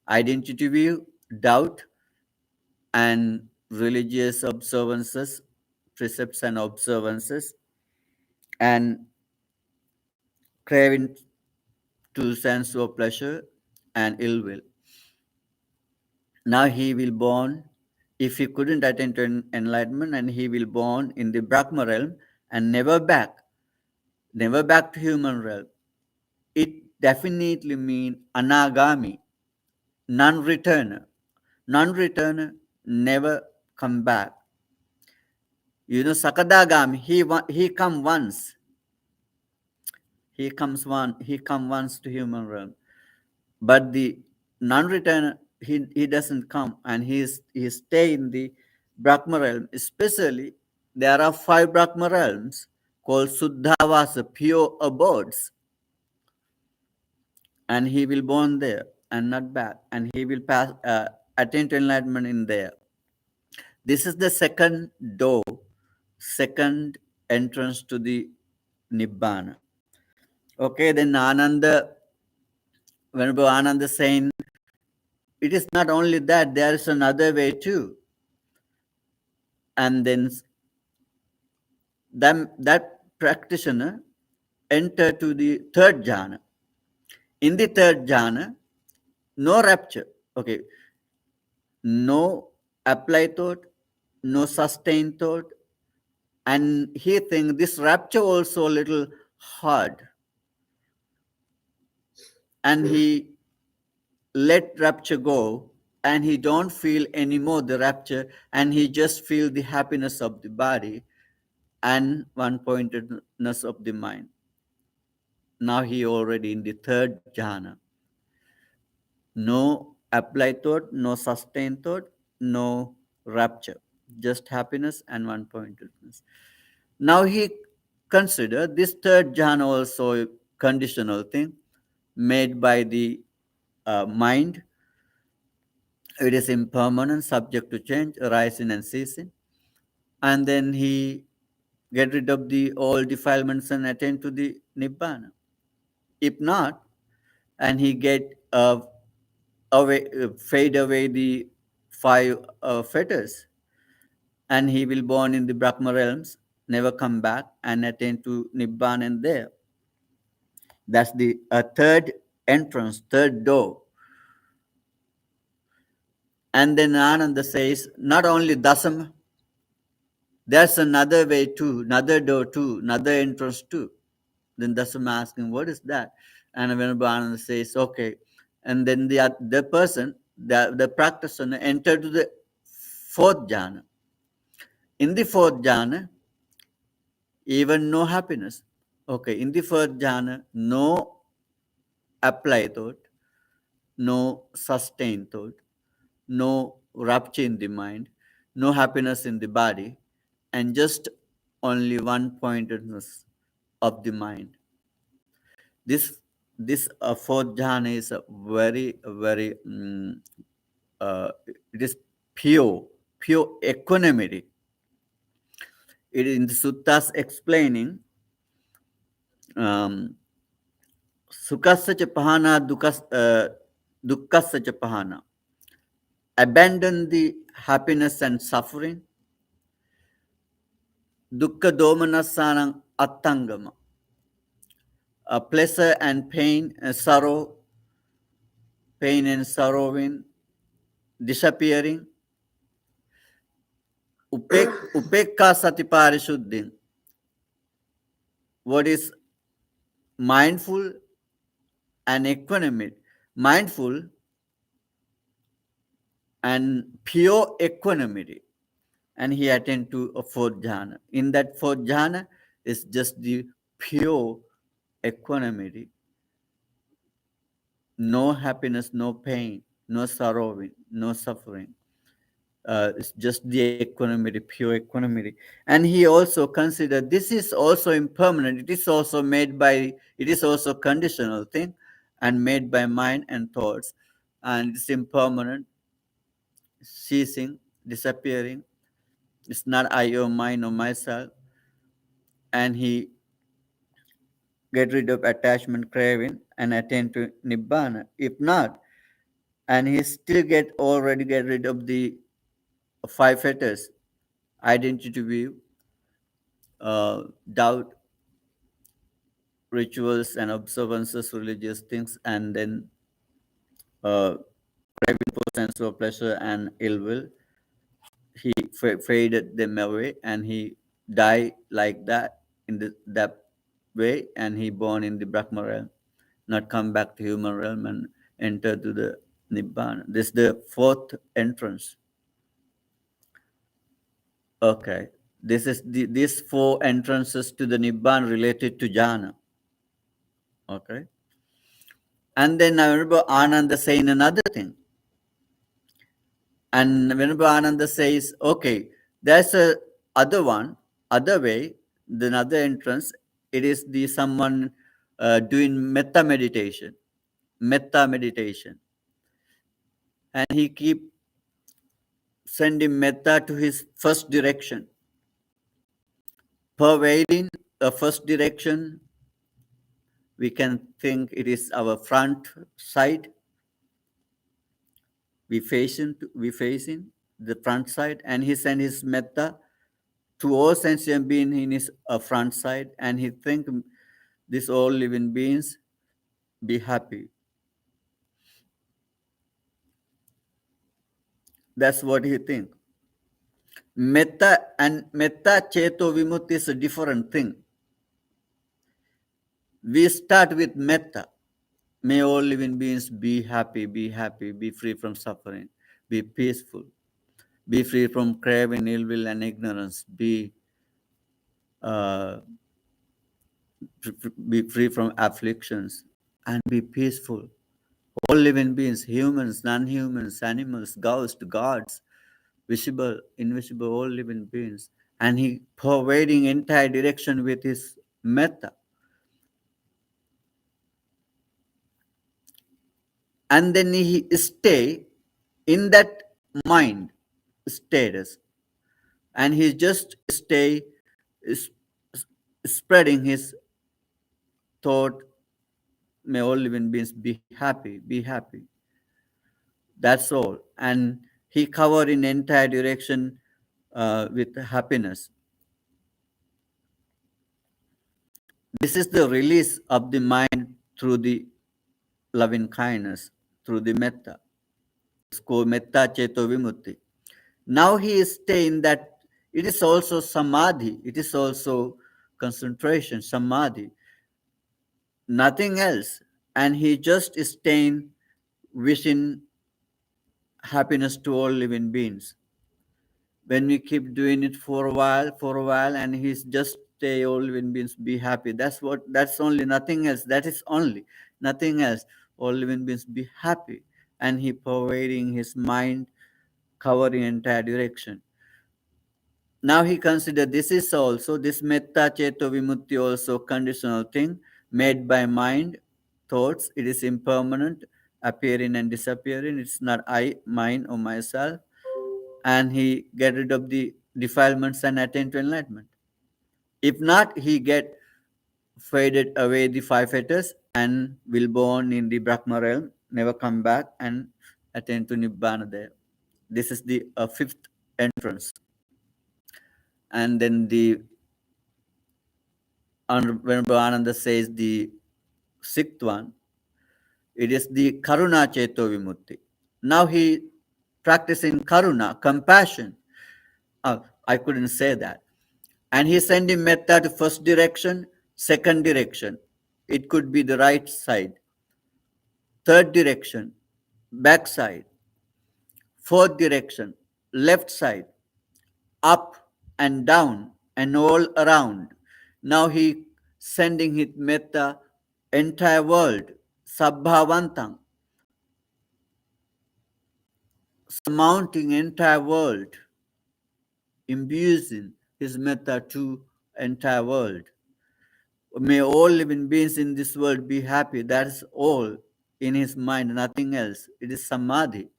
identity view, doubt, and religious observances, precepts and observances, and craving to sense of pleasure and ill will. Now he will born, if he couldn't attain to enlightenment, and he will born in the Brahma realm and never back to human realm. It definitely means anagami, non-returner. Non-returner never come back. You know, Sakadagami, he come once. He come once to human realm. But the non-returner, he doesn't come and he stay in the Brahma realm. Especially, there are five Brahma realms called Suddhavasa, pure abodes. And he will born there and not back. And he will attain to enlightenment in there. This is the second door, second entrance to the Nibbana. Okay, then Ananda, whenever Ananda saying, it is not only that, there is another way too. And then that practitioner enter to the third jhana. In the third jhana, no rapture. Okay, no applied thought, no sustained thought, and he thinks this rapture also a little hard. And he let rapture go and he don't feel anymore the rapture and he just feel the happiness of the body and one-pointedness of the mind. Now he already in the third jhana. No applied thought, no sustained thought, no rapture, just happiness and one-pointedness. Now he consider this third jhana also a conditional thing made by the mind. It is impermanent, subject to change, arising and ceasing. And then he get rid of the all defilements and attain to the nibbana. If not, and he get fade away the five fetters, and he will born in the Brahma realms, never come back and attain to nibbana and there. That's the third entrance, third door. And then Ananda says, not only dasam, there's another way too, another door too, another entrance too. Then Dasama asking, what is that? And Venerable Ananda says, okay. And then the person, the practitioner entered to the fourth jhana. In the fourth jhana, even no happiness. Okay, in the fourth jhana, no apply thought, no sustain thought, no rapture in the mind, no happiness in the body, and just only one pointedness of the mind. This fourth jhana is a very it is pure equanimity. It is in the suttas explaining sukasya cha pahana dukkasya cha pahana. Abandon the happiness and suffering. Dukkha domanasanang attangama. Pleasure and pain, pain and sorrowing, disappearing. Upekka sati parishuddhin. What is mindful and equanimity? Mindful and pure equanimity. And he attained to a fourth jhana. In that fourth jhana is just the pure equanimity. No happiness, no pain, no sorrowing, no suffering. It's just the equanimity, pure equanimity. And he also considered this is also impermanent. It is also it is also conditional thing and made by mind and thoughts. And it's impermanent, ceasing, disappearing. It's not I or mine or myself. And he get rid of attachment, craving, and attain to nibbana. If not, and he still already get rid of the five fetters, identity view, doubt, rituals and observances, religious things, and then craving for sense of pleasure and ill will. He faded them away, and he died like that in that way, and he born in the Brahma realm, not come back to human realm and enter to the Nibbana. This is the fourth entrance. Okay. This is these four entrances to the Nibbana related to jhana. Okay. And then I remember Ananda saying another thing. And Venerable Ananda says, okay, there's a other way, the other entrance. It is the someone doing metta meditation, and he keep sending metta to his first direction, pervading the first direction. We can think it is our front side. We facing the front side, and he send his metta to all sentient beings in his front side, and he think these all living beings be happy. That's what he think. Metta cheto vimutti is a different thing. We start with metta. May all living beings be happy, be free from suffering, be peaceful, be free from craving, ill will, and ignorance, be free from afflictions, and be peaceful. All living beings, humans, non-humans, animals, ghosts, gods, visible, invisible, all living beings. And he pervading entire direction with his metta. And then he stay in that mind status. And he just stay spreading his thought, may all living beings be happy, be happy. That's all. And he covered in entire direction with happiness. This is the release of the mind through the loving kindness, through the metta. It's called metta cheto vimutti. Now he is saying that it is also samadhi, it is also concentration, samadhi, nothing else. And he just is staying wishing happiness to all living beings. When we keep doing it for a while, and he's just stay all living beings be happy. That's only, nothing else. That is only, nothing else. All living beings be happy. And he pervading his mind, covering entire direction. Now he considered this is also, this metta cheto vimutti also conditional thing made by mind, thoughts. It is impermanent, appearing and disappearing. It's not I, mine, or myself. And he get rid of the defilements and attain to enlightenment. If not, he get faded away the five fetters and will born in the Brahma realm, never come back and attain to Nibbana there. This is the fifth entrance. And then the Venerable Ananda says the sixth one, it is the Karuna Cheto Vimutti. Now he practicing Karuna, compassion. I couldn't say that. And he sent him metta to first direction, second direction. It could be the right side. Third direction, back side. Fourth direction, left side. Up and down and all around. Now he sending his metta entire world, sabbhavantang, surmounting entire world, imbuing his metta to entire world. May all living beings in this world be happy. That's all in his mind, nothing else. It is samadhi.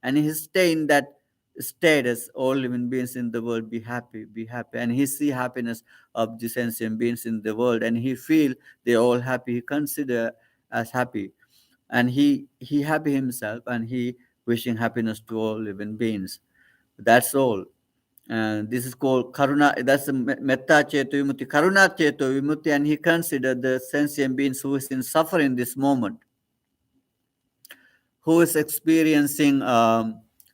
And he stay in that status, all living beings in the world be happy, be happy. And he see happiness of the sentient beings in the world, and he feel they all happy. He consider as happy. And he happy himself, and he wishing happiness to all living beings. That's all. This is called karuna. That's the metta cheto vimutti, karuna cheto vimutti, and he considered the sentient beings who is in suffering this moment, who is experiencing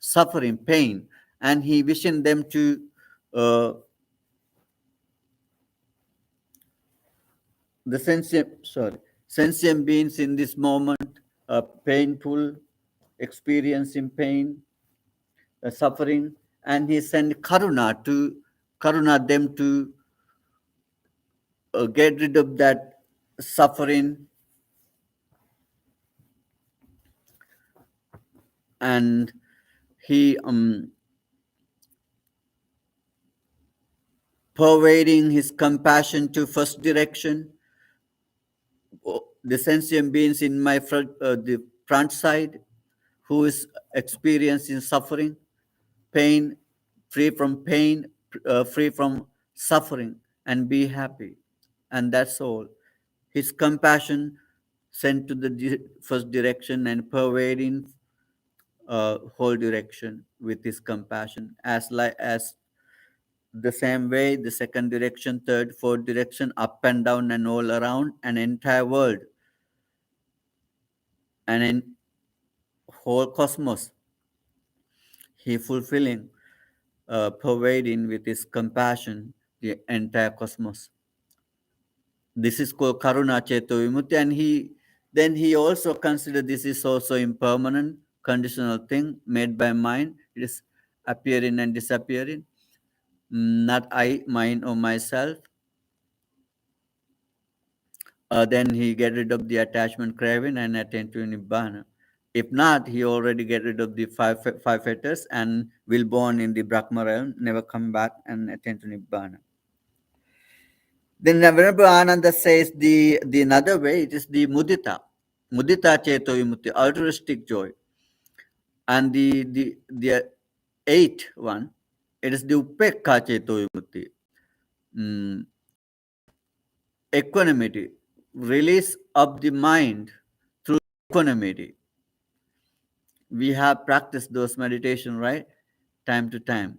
suffering, pain, and he wishing them to uh, the sentient beings in this moment, painful, experiencing pain, suffering, and he sent karuna them to get rid of that suffering, and he pervading his compassion to first direction, the sentient beings in my the front side, who is experiencing suffering, pain, free from suffering, and be happy. And that's all. His compassion sent to the first direction and pervading whole direction with his compassion, as the same way the second direction, third, fourth direction, up and down and all around, an entire world, and in whole cosmos, he fulfilling, pervading with his compassion the entire cosmos. This is called karuna cheto vimutti, and he also considered this is also impermanent, conditional thing made by mind. It is appearing and disappearing, not I, mine, or myself. Then he get rid of the attachment craving and attain to nibbana. If not, he already get rid of the five fetters and will born in the Brahma realm, never come back and attain to nibbana. Then Venerable Ananda says the another way, it is the mudita cheto vimutti, altruistic joy, and the eighth one, it is the upekka cheto vimutti. equanimity, release of the mind through equanimity. We have practiced those meditation, right? Time to time.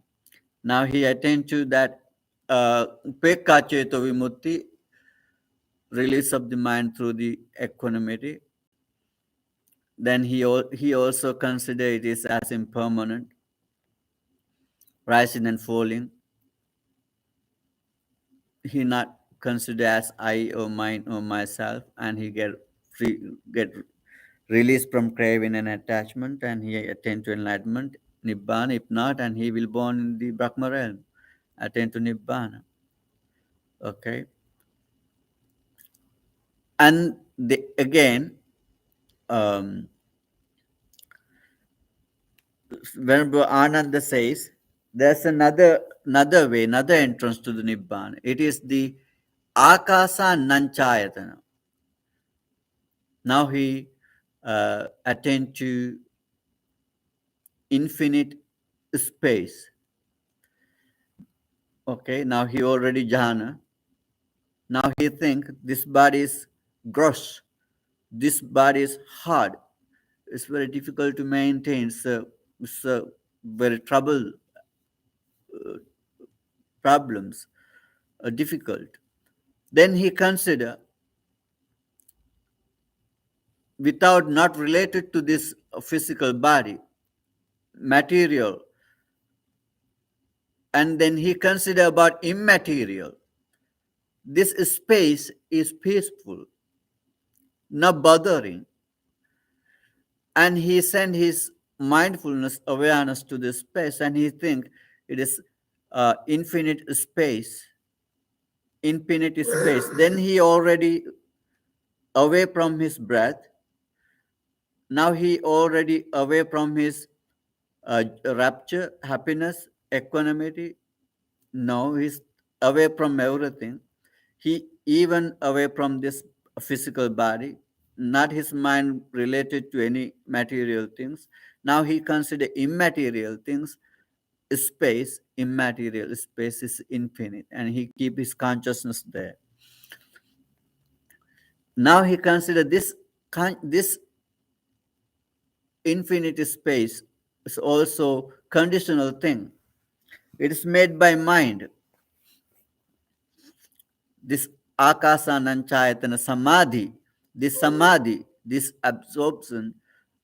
Now he attained to that upekka ceto vimutti, release of the mind through the equanimity. Then he also considered it is as impermanent, rising and falling. He not consider as I or mine or myself, and he get released from craving and attachment, and he attain to enlightenment, nibbana. If not, and he will born in the Brahma realm, attain to nibbana. Okay, and again, um, when Ananda says there's another way, another entrance to the nibbana. It is the akasa nanchayatana. Now he attained to infinite space. Okay, now he already jhana. Now he think this body is gross, this body is hard. It's very difficult to maintain. It's very trouble problems, difficult. Then he consider without not related to this physical body, material, and then he consider about immaterial. This space is peaceful, not bothering, and he send his mindfulness awareness to this space, and he think it is infinite space, infinite space. Then he already away from his breath. Now he already away from his rapture, happiness, equanimity. No, he's away from everything. He even away from this physical body, not his mind related to any material things. Now he consider immaterial things, space, immaterial space is infinite, and he keep his consciousness there. Now he consider this infinite space is also conditional thing. It is made by mind. This akasa nanchayatana samadhi, this absorption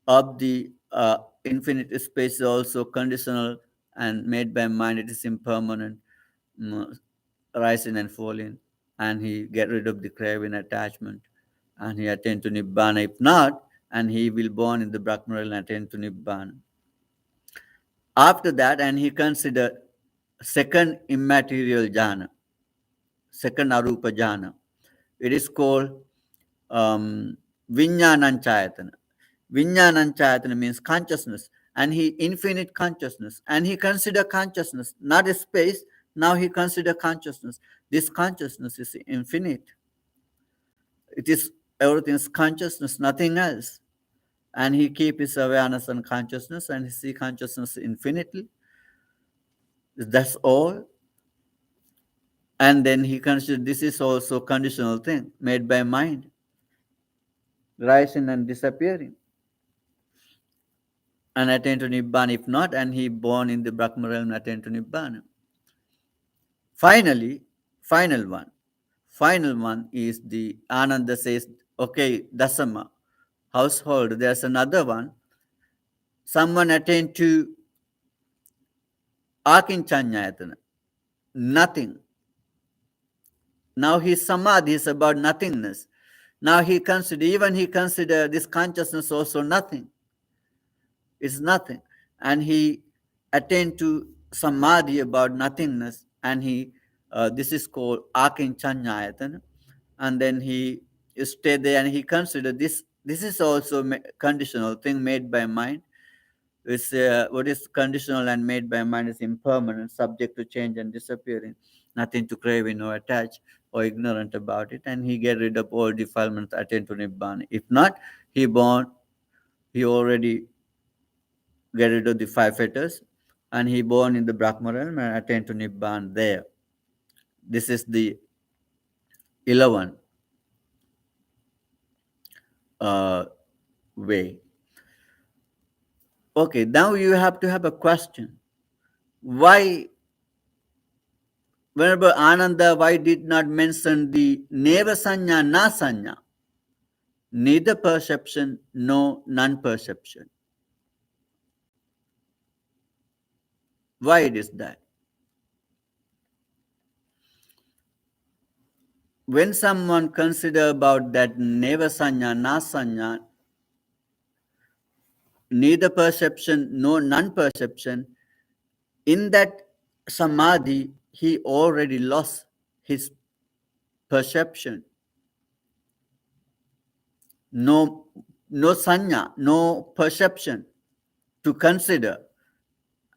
of the infinite space is also conditional and made by mind. It is impermanent, mm, rising and falling, and he get rid of the craving attachment, and he attain to nibbana. If not, and he will born in the Brahma realm and attain to nibbana. After that, and he considered second immaterial jhana, second arupa jhana. It is called Vijnananchayatana. Vijnananchayatana means consciousness, and he infinite consciousness, and he consider consciousness, not a space. Now he consider consciousness. This consciousness is infinite. It is everything is consciousness, nothing else. And he keep his awareness on consciousness, and he see consciousness infinitely. That's all. And then he consider this is also conditional thing made by mind, rising and disappearing, and attain to Nibbana. If not, and he born in the Brahma realm and attain to Nibbana. Finally, final one. Final one is the Ananda says, okay, Dasama, household. There's another one. Someone attained to Akinchanyayatana, nothing. Now his samadhi is about nothingness. Now he consider this consciousness also nothing. It's nothing. And he attained to samadhi about nothingness, and this is called Akinchanyayatana. And then he stayed there, and he considered this is also conditional thing made by mind. It's what is conditional and made by mind is impermanent, subject to change and disappearing, nothing to craving or attach or ignorant about it, and he get rid of all defilements, attain to nibbana. If not, he already get rid of the five fetters, and he born in the Brahma realm and attain to nibbana there. This is the 11 way. Okay, now you have to have a question. Why, Venerable Ananda, why did not mention the neva sanya, na sanya? Neither perception, no non-perception. Why it is that? When someone consider about that neva sanya, na sanya, neither perception, no non-perception, in that samadhi, he already lost his perception. No, no sanya, no perception to consider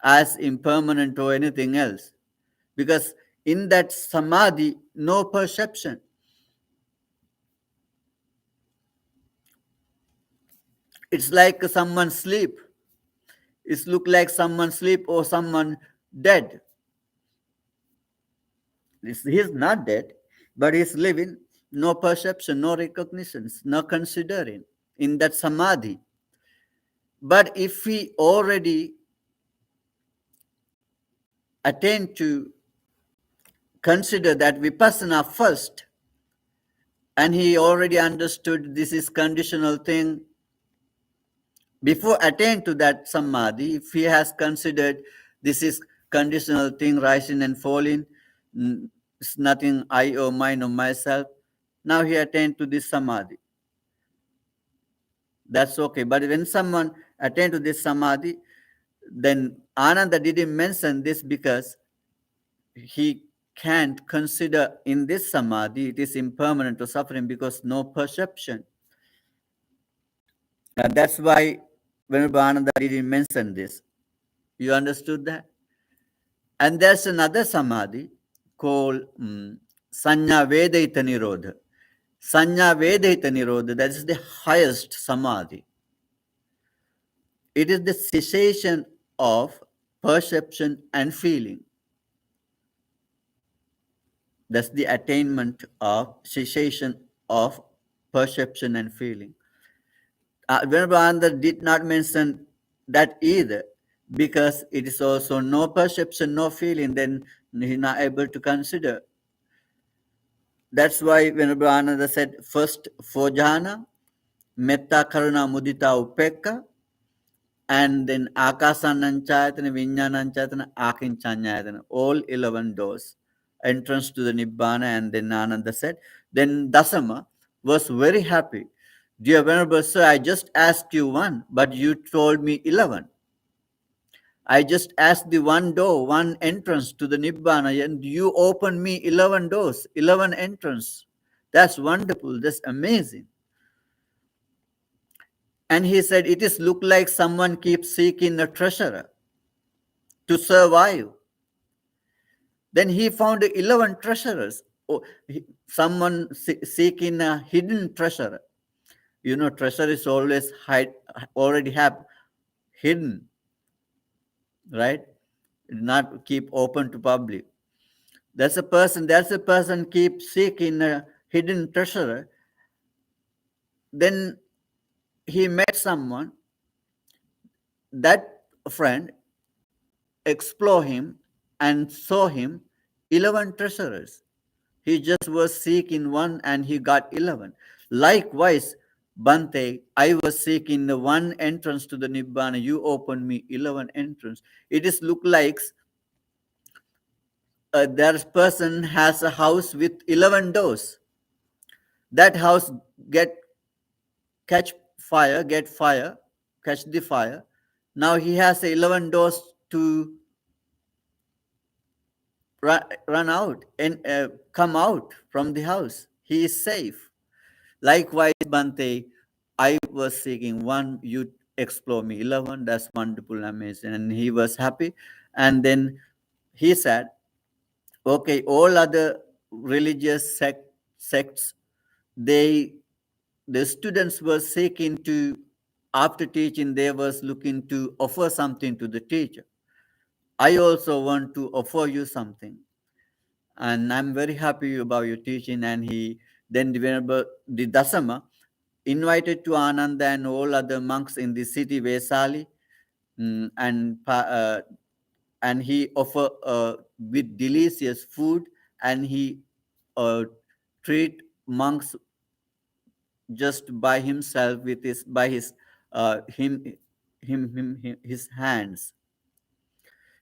as impermanent or anything else. Because in that samadhi, no perception. It's like someone sleep. It look like someone sleep or someone dead. He's not dead, but he's living, no perception, no recognitions, no considering in that samadhi. But if he already attained to consider that vipassana first, and he already understood this is conditional thing, before attain to that samadhi, if he has considered this is conditional thing, rising and falling, it's nothing I or mine or myself, now he attained to this samadhi. That's okay. But when someone attained to this samadhi, then Ananda didn't mention this because he can't consider in this samadhi it is impermanent or suffering because no perception. And that's why Venerable Ananda didn't mention this. You understood that? And there's another samadhi called Sanya Vedaita Nirodha. Sanya Vedaita Nirodha, that is the highest samadhi. It is the cessation of perception and feeling. That's the attainment of cessation of perception and feeling. Venerable Ananda did not mention that either, because it is also no perception, no feeling, then he is not able to consider. That's why Venerable Ananda said first for jhana, metta, karuna, mudita, upekka, and then akasananchayatana, vijnananchayatana, akinchanyayatana, all 11 doors, entrance to the Nibbana. And then Ananda said, then Dasama was very happy. Dear Venerable Sir, I just asked you one, but you told me 11. I just asked the one door, one entrance to the Nibbana, and you opened me 11 doors, 11 entrance. That's wonderful, that's amazing. And he said, it is look like someone keeps seeking a treasurer to survive. Then he found 11 treasurers. Oh, someone seeking a hidden treasure. You know, treasure is always already have hidden, right? Not keep open to public. That's a person keeps seeking a hidden treasure. Then he met someone, that friend explore him and saw him 11 treasurers. He just was seeking one and he got 11. Likewise, Bante, I was seeking the one entrance to the Nibbana. You opened me 11 entrance. It is look like that person has a house with 11 doors. That house catch the fire. Now he has 11 doors to run out and come out from the house. He is safe. Likewise, Bante, I was seeking one, you explore me 11. That's wonderful, amazing. And he was happy. And then he said, okay, all other religious sects, the students were seeking to, after teaching, they was looking to offer something to the teacher. I also want to offer you something. and I'm very happy about your teaching. And he then whenever the Dasama invited to Ananda and all other monks in the city Vesali, and he offer with delicious food, and he uh, treat monks just by himself with his by his his hands.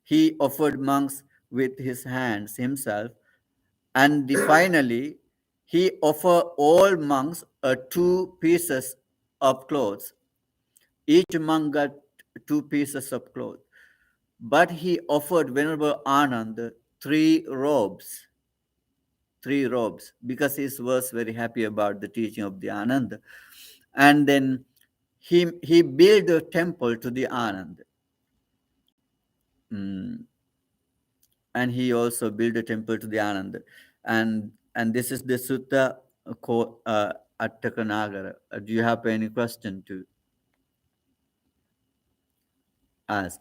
He offered monks with his hands himself, and finally he offered all monks two pieces of clothes. Each monk got two pieces of clothes, but he offered Venerable Anand three robes, because he was very happy about the teaching of the Anand. And then he built a temple to the Anand. Mm, and he also built a temple to the Anand. And this is the Sutta Atthakanagara. Do you have any question to ask?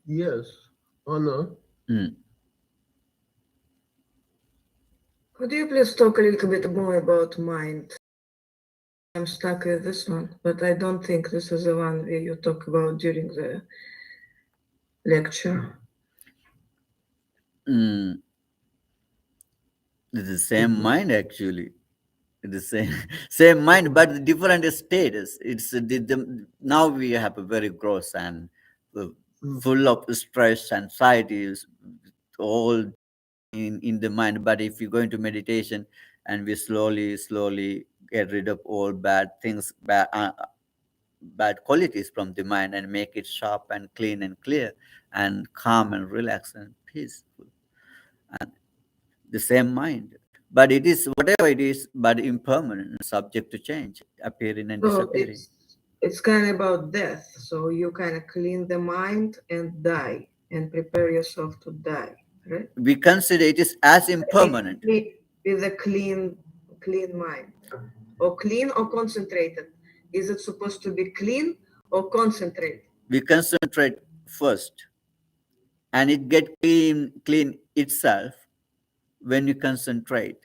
Yes, Anna. Mm. Could you please talk a little bit more about mind? I'm stuck with this one, but I don't think this is the one where you talk about during the lecture. Mm. It's the same mind, actually. It's the same same mind, but the different status. It's now we have a very gross and uh, full of stress, anxieties, all in the mind. But if you go into meditation and we slowly get rid of all bad things, bad qualities from the mind, and make it sharp and clean and clear and calm and relaxed and peaceful, and the same mind. But it is whatever it is, but impermanent and subject to change, appearing and So disappearing. it's kind of about death. So you kind of clean the mind and die and prepare yourself to die, right? We consider it is as impermanent. With a clean mind, or clean or concentrated. Is it supposed to be clean or concentrated? We concentrate first, and it get clean itself when you concentrate.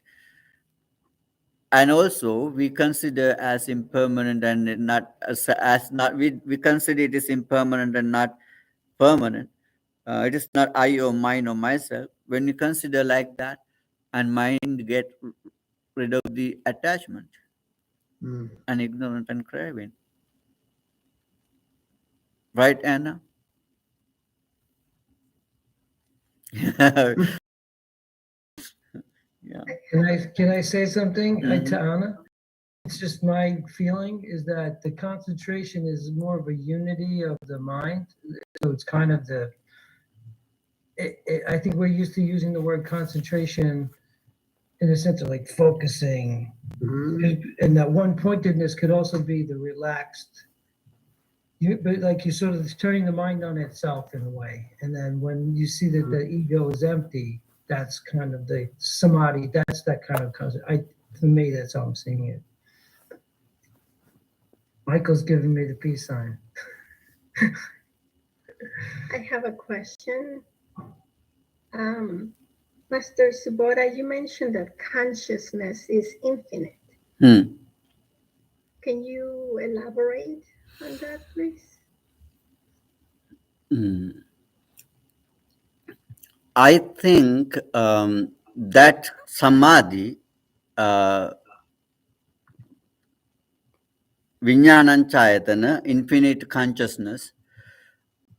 And also we consider as impermanent and not as not we consider it is impermanent and not permanent. It is not I or mine or myself. When you consider like that, and mind get rid of the attachment and ignorance and craving, right, Anna? Yeah. Can I say something to Mhm. Anna? It's just my feeling is that the concentration is more of a unity of the mind. So it's kind of I think we're used to using the word concentration in the sense of like focusing. And that one pointedness could also be the relaxed. But like you're sort of turning the mind on itself in a way. And then when you see that the ego is empty, that's kind of the samadhi. That's that kind of concept. For me, that's how I'm seeing it. Michael's giving me the peace sign. I have a question. Master Subodha, you mentioned that consciousness is infinite. Hmm. Can you elaborate on that, please? Hmm. I think that samadhi, uh, Vijnanan Chayatana, infinite consciousness,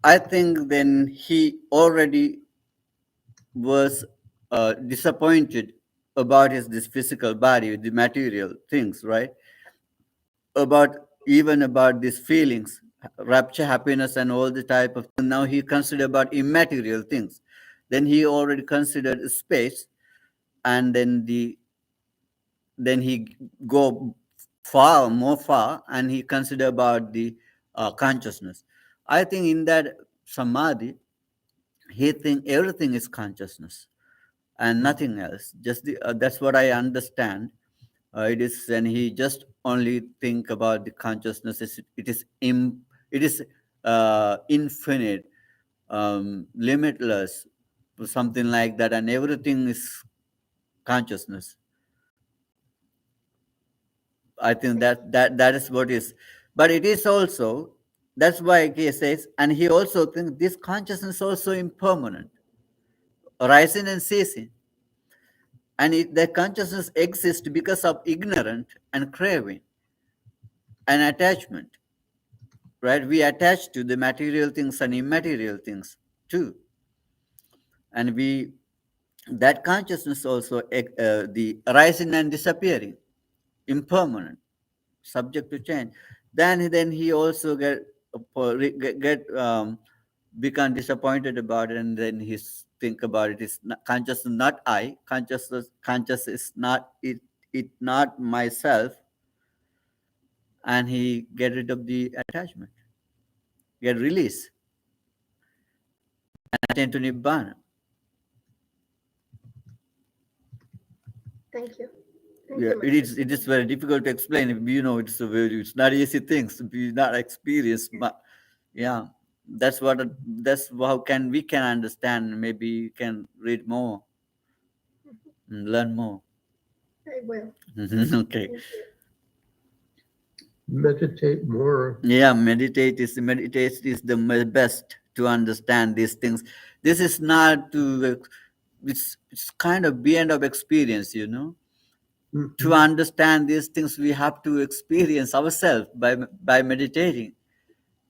I think then he already was disappointed about this physical body, the material things, right? About even about these feelings, rapture, happiness, and all the type of thing. Now he considered about immaterial things. Then he already considered space, and then he go more far, and he consider about the consciousness. I think in that samadhi, he think everything is consciousness and nothing else. Just that's what I understand. It is, and he just only think about the consciousness. It is infinite, limitless, something like that, and everything is consciousness. I think that is what is, but it is also, that's why he says, and he also thinks this consciousness is also impermanent, rising and ceasing, and the consciousness exists because of ignorant and craving and attachment, right? We attach to the material things and immaterial things too, and we, that consciousness also the rising and disappearing, impermanent, subject to change. Then he also become disappointed about it, and then he think about it is not, consciousness not I, conscious is not it not myself, and he get rid of the attachment, get release, and attain to nibbana. Thank you. Yeah, it is very difficult to explain. It's not easy things to be not experienced, but yeah, that's how we can understand. Maybe you can read more and learn more. I will. Okay. Thank you. Meditate more. Yeah, meditate is the best to understand these things. This is not to it's kind of beyond of experience, To understand these things, we have to experience ourselves by meditating.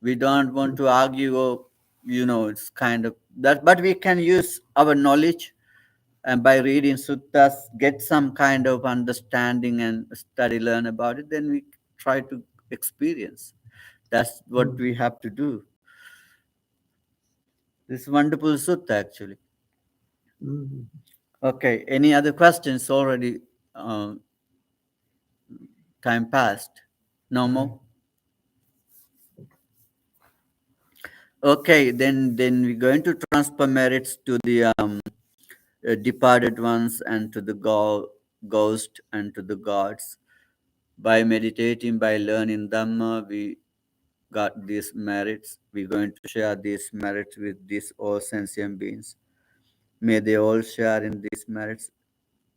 We don't want to argue, or it's kind of that, but we can use our knowledge, and by reading suttas get some kind of understanding and learn about it. Then we try to experience. That's what we have to do. This wonderful sutta, actually. Okay, any other questions? Already time passed. No more. Okay, then we're going to transfer merits to the departed ones, and to the ghost, and to the gods. By meditating, by learning Dhamma, we got these merits. We're going to share these merits with these all sentient beings. May they all share in these merits,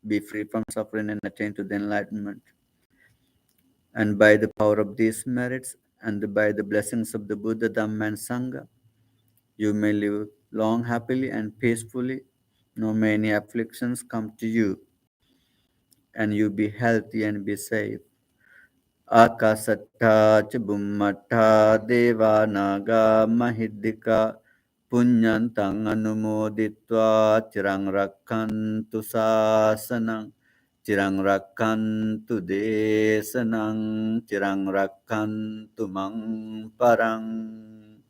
be free from suffering, and attain to the enlightenment. And by the power of these merits, and by the blessings of the Buddha, Dhamma, and Sangha, you may live long, happily, and peacefully. No many afflictions come to you, and you be healthy and be safe. Akasatta cha bummatta deva naga mahiddhika punyantang anumoditva chirang rakkantu sasanang chirang rakkantu desanang chirang rakkantu mang parang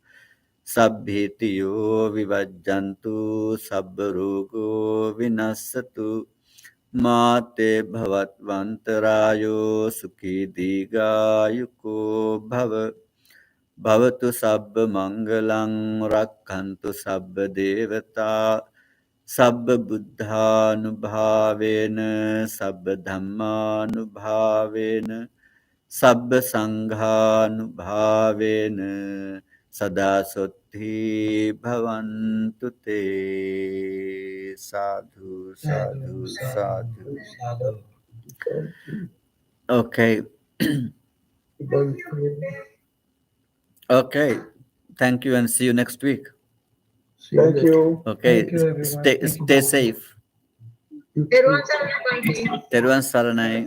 sabbhitiyo vivajjantu sabbarugo vinassatu Mate bhavatvantarayo sukhi digayuko bhavatu sabba mangalang rakhantu sabba devata sabba buddhanubhavena sabba dhammanubhavena sabba sanghanubhavena sada sotti bhavantu te. Sadhu, sadhu, sadhu. Okay. Okay. Thank you, and see you next week. Thank you. Okay. Thank you, everyone. Stay safe. Everyone's everybody. Teruvan Saranai.